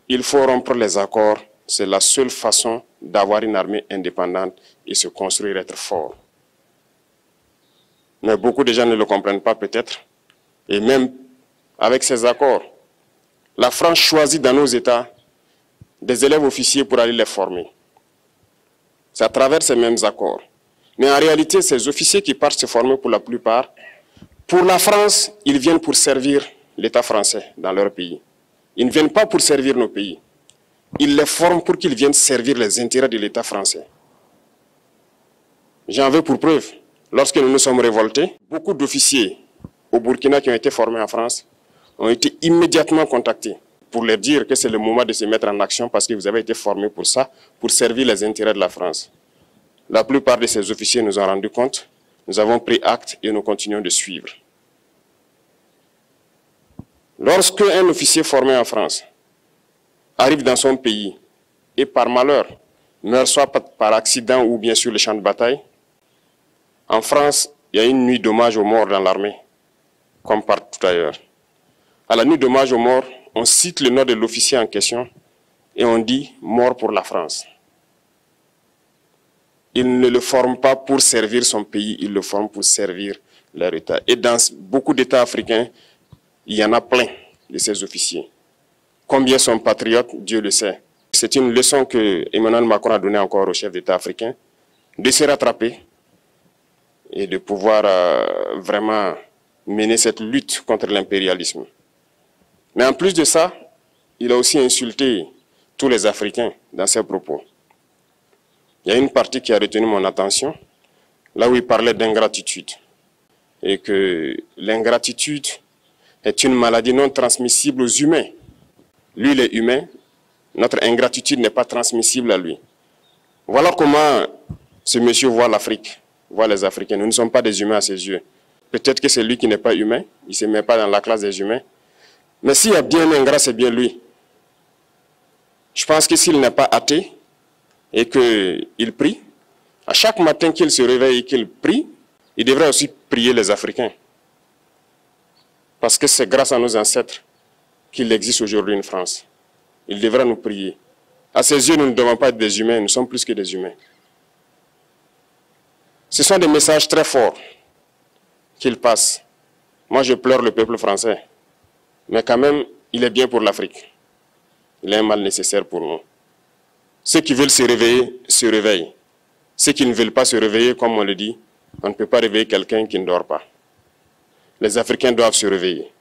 Il faut rompre les accords. C'est la seule façon d'avoir une armée indépendante et se construire, être fort. Mais beaucoup de gens ne le comprennent pas peut-être. Et même avec ces accords, la France choisit dans nos États des élèves officiers pour aller les former. C'est à travers ces mêmes accords. Mais en réalité, ces officiers qui partent se former pour la plupart, pour la France, ils viennent pour servir l'État français dans leur pays. Ils ne viennent pas pour servir nos pays. Ils les forment pour qu'ils viennent servir les intérêts de l'État français. J'en veux pour preuve, lorsque nous nous sommes révoltés, beaucoup d'officiers au Burkina qui ont été formés en France ont été immédiatement contactés pour leur dire que c'est le moment de se mettre en action parce que vous avez été formés pour ça, pour servir les intérêts de la France. La plupart de ces officiers nous ont rendu compte, nous avons pris acte et nous continuons de suivre. Lorsque un officier formé en France arrive dans son pays et par malheur meurt soit par accident ou bien sur le champ de bataille, en France, il y a une nuit d'hommage aux morts dans l'armée, comme partout ailleurs. À la nuit d'hommage aux morts, on cite le nom de l'officier en question et on dit « mort pour la France ». Il ne le forme pas pour servir son pays, il le forme pour servir leur État. Et dans beaucoup d'États africains, il y en a plein de ces officiers. Combien sont patriotes, Dieu le sait. C'est une leçon que Emmanuel Macron a donnée encore aux chefs d'État africains, de se rattraper et de pouvoir vraiment mener cette lutte contre l'impérialisme. Mais en plus de ça, il a aussi insulté tous les Africains dans ses propos. Il y a une partie qui a retenu mon attention, là où il parlait d'ingratitude. Et que l'ingratitude est une maladie non transmissible aux humains. Lui, il est humain, notre ingratitude n'est pas transmissible à lui. Voilà comment ce monsieur voit l'Afrique, voit les Africains. Nous ne sommes pas des humains à ses yeux. Peut-être que c'est lui qui n'est pas humain, il ne se met pas dans la classe des humains. Mais s'il y a bien un ingrat, c'est bien lui. Je pense que s'il n'est pas athée et qu'il prie, à chaque matin qu'il se réveille et qu'il prie, il devrait aussi prier les Africains. Parce que c'est grâce à nos ancêtres qu'il existe aujourd'hui une France. Il devra nous prier. À ses yeux, nous ne devons pas être des humains, nous sommes plus que des humains. Ce sont des messages très forts qu'il passe. Moi, je pleure le peuple français. Mais quand même, il est bien pour l'Afrique. Il est un mal nécessaire pour nous. Ceux qui veulent se réveiller, se réveillent. Ceux qui ne veulent pas se réveiller, comme on le dit, on ne peut pas réveiller quelqu'un qui ne dort pas. Les Africains doivent se réveiller.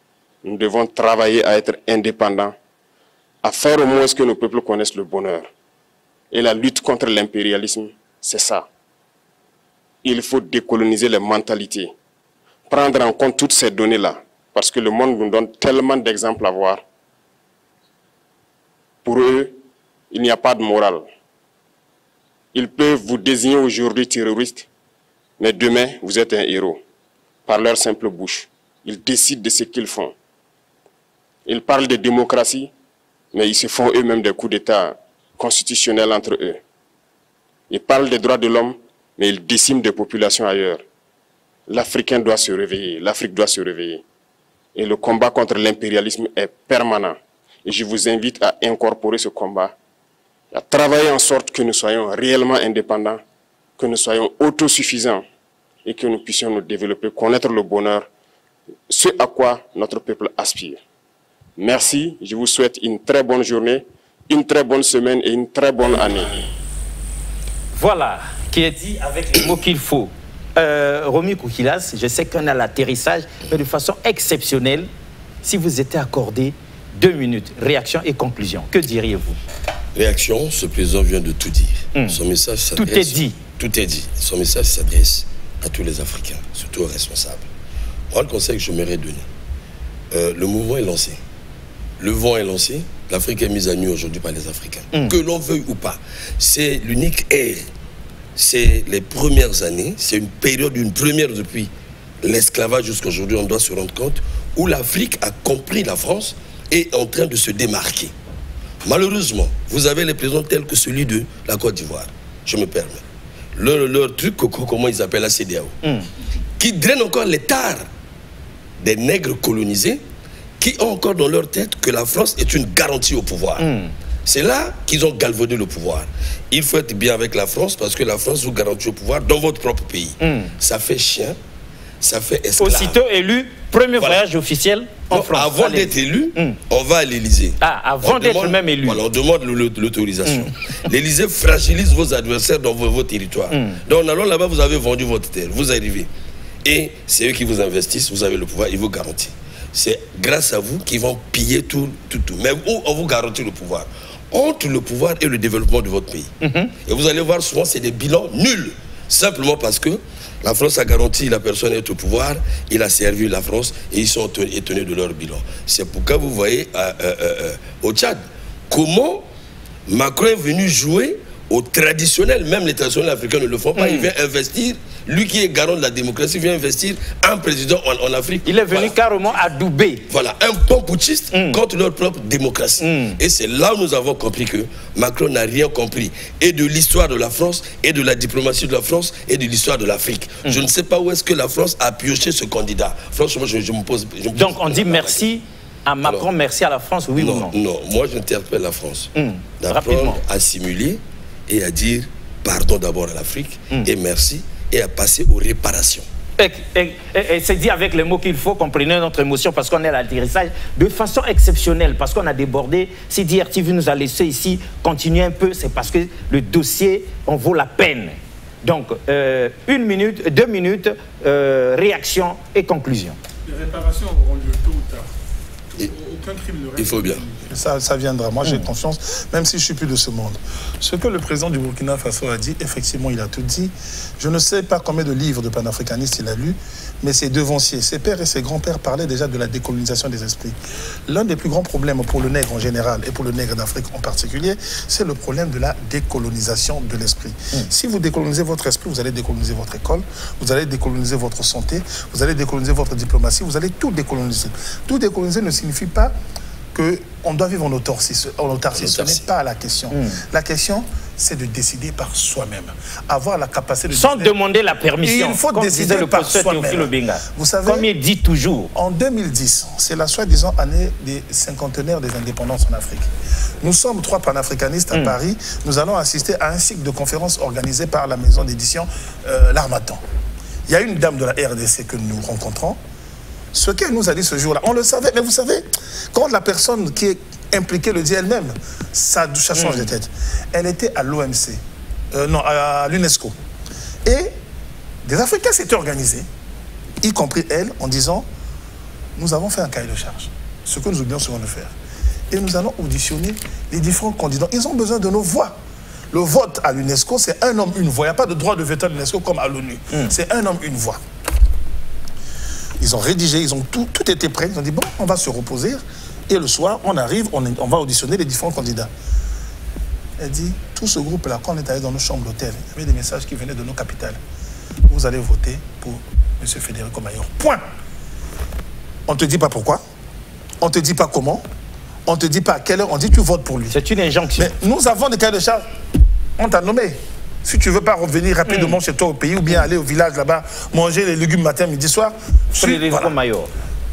Nous devons travailler à être indépendants, à faire au moins ce que nos peuples connaissent le bonheur. Et la lutte contre l'impérialisme, c'est ça. Il faut décoloniser les mentalités, prendre en compte toutes ces données-là, parce que le monde nous donne tellement d'exemples à voir. Pour eux, il n'y a pas de morale. Ils peuvent vous désigner aujourd'hui terroriste, mais demain, vous êtes un héros. Par leur simple bouche, ils décident de ce qu'ils font. Ils parlent de démocratie, mais ils se font eux-mêmes des coups d'État constitutionnels entre eux. Ils parlent des droits de l'homme, mais ils déciment des populations ailleurs. L'Africain doit se réveiller, l'Afrique doit se réveiller. Et le combat contre l'impérialisme est permanent. Et je vous invite à incorporer ce combat, à travailler en sorte que nous soyons réellement indépendants, que nous soyons autosuffisants et que nous puissions nous développer, connaître le bonheur, ce à quoi notre peuple aspire. Merci, je vous souhaite une très bonne journée, une très bonne semaine et une très bonne année. Voilà, qui est dit avec les mots qu'il faut. Romy Koukilas, je sais qu'on a l'atterrissage, mais de façon exceptionnelle, si vous étiez accordé 2 minutes, réaction et conclusion, que diriez-vous? Réaction, ce président vient de tout dire. Son message s'adresse... Tout est dit. Tout est dit. Son message s'adresse à tous les Africains, surtout aux responsables. Moi, le conseil que je m'aurais donné, le mouvement est lancé. Le vent est lancé. L'Afrique est mise à nu aujourd'hui par les Africains. Que l'on veuille ou pas. C'est l'unique ère. C'est les premières années. C'est une période, une première depuis l'esclavage jusqu'à aujourd'hui. On doit se rendre compte où l'Afrique a compris la France et est en train de se démarquer. Malheureusement, vous avez les présidents tels que celui de la Côte d'Ivoire. Je me permets. Leur truc, comment ils appellent la CEDEAO, qui draine encore les tares des nègres colonisés qui ont encore dans leur tête que la France est une garantie au pouvoir. C'est là qu'ils ont galvaudé le pouvoir. Il faut être bien avec la France parce que la France vous garantit au pouvoir dans votre propre pays. Ça fait chien, ça fait esclave. Aussitôt élu, premier voyage officiel en France. Avant d'être élu, on va à l'Élysée. Ah, avant d'être même élu. Voilà, on demande l'autorisation. L'Élysée fragilise vos adversaires dans vos territoires. Donc en allant là-bas, vous avez vendu votre terre, vous arrivez. Et c'est eux qui vous investissent, vous avez le pouvoir, ils vous garantissent. c'est grâce à vous qu'ils vont piller tout. Mais on vous garantit le pouvoir. Entre le pouvoir et le développement de votre pays. Et vous allez voir, souvent, c'est des bilans nuls. Simplement parce que la France a garanti la personne est au pouvoir, il a servi la France et ils sont étonnés de leur bilan. C'est pourquoi vous voyez au Tchad, comment Macron est venu jouer au traditionnel, même les traditionnels africains ne le font pas, il vient investir, lui qui est garant de la démocratie, vient investir un président en Afrique. Il est venu carrément adouber. Voilà, un pont putschiste contre leur propre démocratie. Et c'est là où nous avons compris que Macron n'a rien compris. Et de l'histoire de la France, et de la diplomatie de la France, et de l'histoire de l'Afrique. Je ne sais pas où est-ce que la France a pioché ce candidat. Franchement, je me pose... Donc on dit merci à Macron, alors, merci à la France, oui ou non? Non, moi j'interpelle la France. D'apprendre à simuler et à dire pardon d'abord à l'Afrique, et merci, et à passer aux réparations. Et c'est dit avec les mots qu'il faut, comprenez notre émotion, parce qu'on est à l'atterrissage de façon exceptionnelle, parce qu'on a débordé. Si DRTV nous a laissé ici continuer un peu, c'est parce que le dossier en vaut la peine. Donc, 1 minute, 2 minutes, réaction et conclusion. Les réparations auront lieu tôt ou tard. Aucun crime ne reste. Il faut bien. Ça viendra. Moi, j'ai confiance, même si je ne suis plus de ce monde. Ce que le président du Burkina Faso a dit, effectivement, il a tout dit. Je ne sais pas combien de livres de panafricanistes il a lu, mais ses devanciers, ses pères et ses grands-pères parlaient déjà de la décolonisation des esprits. L'un des plus grands problèmes pour le nègre en général et pour le nègre d'Afrique en particulier, c'est le problème de la décolonisation de l'esprit. Si vous décolonisez votre esprit, vous allez décoloniser votre école, vous allez décoloniser votre santé, vous allez décoloniser votre diplomatie, vous allez tout décoloniser. Tout décoloniser ne signifie pas qu'on doit vivre en autarcie. Ce n'est pas la question. La question, c'est de décider par soi-même. Avoir la capacité de... Sans demander la permission. Il faut décider par soi-même. Vous savez, comme il dit toujours. En 2010, c'est la soi-disant année des cinquantenaires des indépendances en Afrique. Nous sommes 3 panafricanistes à Paris. Nous allons assister à un cycle de conférences organisé par la maison d'édition L'Harmattan. Il y a une dame de la RDC que nous rencontrons. Ce qu'elle nous a dit ce jour-là, on le savait, mais vous savez, quand la personne qui est impliquée le dit elle-même, ça change de tête. Elle était à l'OMC, non, à l'UNESCO. Et des Africains s'étaient organisés, y compris elle, en disant, nous avons fait un cahier de charge, ce que nous oublions souvent de faire. Et nous allons auditionner les différents candidats. Ils ont besoin de nos voix. Le vote à l'UNESCO, c'est un homme, une voix. Il n'y a pas de droit de veto à l'UNESCO comme à l'ONU. C'est un homme, une voix. Ils ont rédigé, ils ont tout été prêt. Ils ont dit, bon, on va se reposer. Et le soir, on arrive, on va auditionner les différents candidats. Elle dit, tout ce groupe-là, quand on est allé dans nos chambres d'hôtel, il y avait des messages qui venaient de nos capitales. Vous allez voter pour M. Federico Mayor. Point. On ne te dit pas pourquoi. On ne te dit pas comment. On ne te dit pas à quelle heure. On dit, tu votes pour lui. C'est une injonction. Mais nous avons des cahiers de charge. On t'a nommé. Si tu ne veux pas revenir rapidement chez toi au pays ou bien aller au village là-bas, manger les légumes matin, midi, soir. Federico Mayor.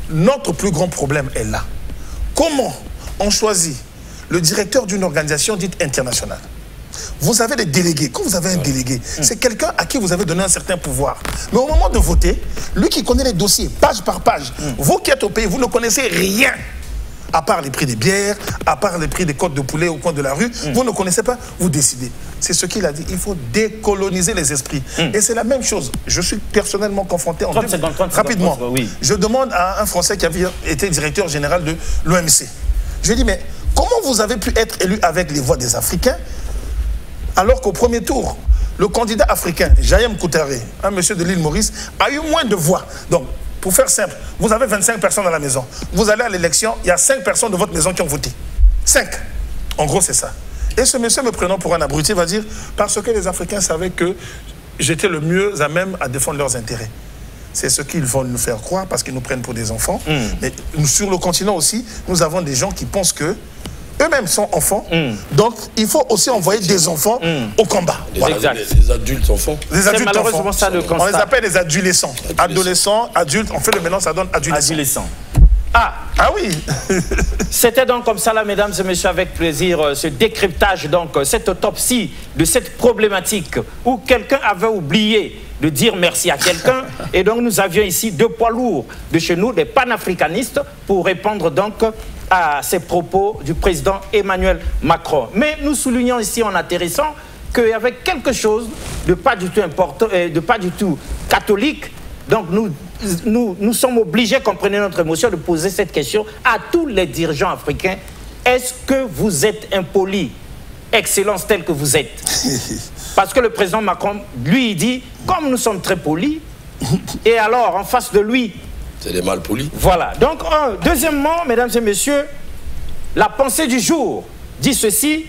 Notre plus grand problème est là. Comment on choisit le directeur d'une organisation dite internationale? Vous avez des délégués. Quand vous avez un délégué, c'est quelqu'un à qui vous avez donné un certain pouvoir. Mais au moment de voter, lui qui connaît les dossiers, page par page, vous qui êtes au pays, vous ne connaissez rien. À part les prix des bières, à part les prix des côtes de poulet au coin de la rue, vous ne connaissez pas, vous décidez. C'est ce qu'il a dit, il faut décoloniser les esprits. Et c'est la même chose. Je suis personnellement confronté en 30 secondes, rapidement. Oui. Je demande à un Français qui avait été directeur général de l'OMC. Je lui ai dit, mais comment vous avez pu être élu avec les voix des Africains alors qu'au premier tour, le candidat africain, Jaïm Koutaré, un monsieur de l'île Maurice, a eu moins de voix. Donc, pour faire simple, vous avez 25 personnes à la maison. Vous allez à l'élection, il y a 5 personnes de votre maison qui ont voté. 5. En gros, c'est ça. Et ce monsieur me prenant pour un abruti va dire, parce que les Africains savaient que j'étais le mieux à même à défendre leurs intérêts. C'est ce qu'ils vont nous faire croire parce qu'ils nous prennent pour des enfants. Mais sur le continent aussi, nous avons des gens qui pensent que eux-mêmes sont enfants. Donc, il faut aussi envoyer des enfants au combat. Voilà, les adultes enfants. Les adultes malheureusement enfants. Ça, le constat. On les appelle les adolescents. Adolescents, adultes, on fait le mélange, ça donne adolescents. Ah oui. C'était donc comme ça là, mesdames et messieurs, avec plaisir, ce décryptage, donc cette autopsie de cette problématique où quelqu'un avait oublié de dire merci à quelqu'un. Et donc nous avions ici 2 poids lourds de chez nous, des panafricanistes, pour répondre donc à ces propos du président Emmanuel Macron. Mais nous soulignons ici en atterrissant qu'il y avait quelque chose de pas du tout important, de pas du tout catholique. Donc nous nous sommes obligés, comprenez notre émotion, de poser cette question à tous les dirigeants africains. Est-ce que vous êtes impolis, Excellence telle que vous êtes? Parce que le président Macron, lui, il dit, comme nous sommes très polis, et alors, en face de lui... C'est des mal polis. Voilà. Donc, deuxièmement, mesdames et messieurs, la pensée du jour dit ceci.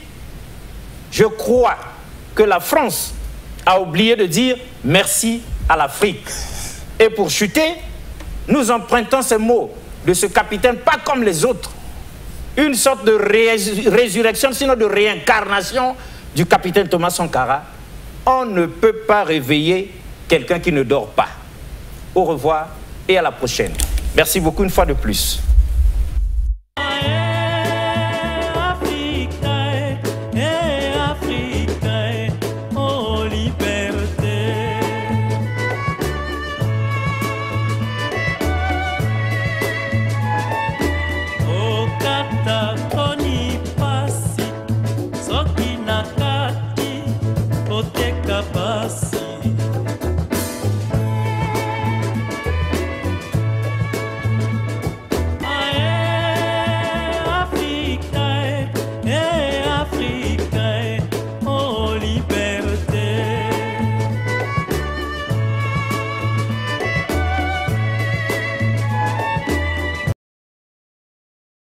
Je crois que la France a oublié de dire merci à l'Afrique. Et pour chuter, nous empruntons ces mots de ce capitaine, pas comme les autres. Une sorte de résurrection, sinon de réincarnation du capitaine Thomas Sankara. On ne peut pas réveiller quelqu'un qui ne dort pas. Au revoir et à la prochaine. Merci beaucoup une fois de plus.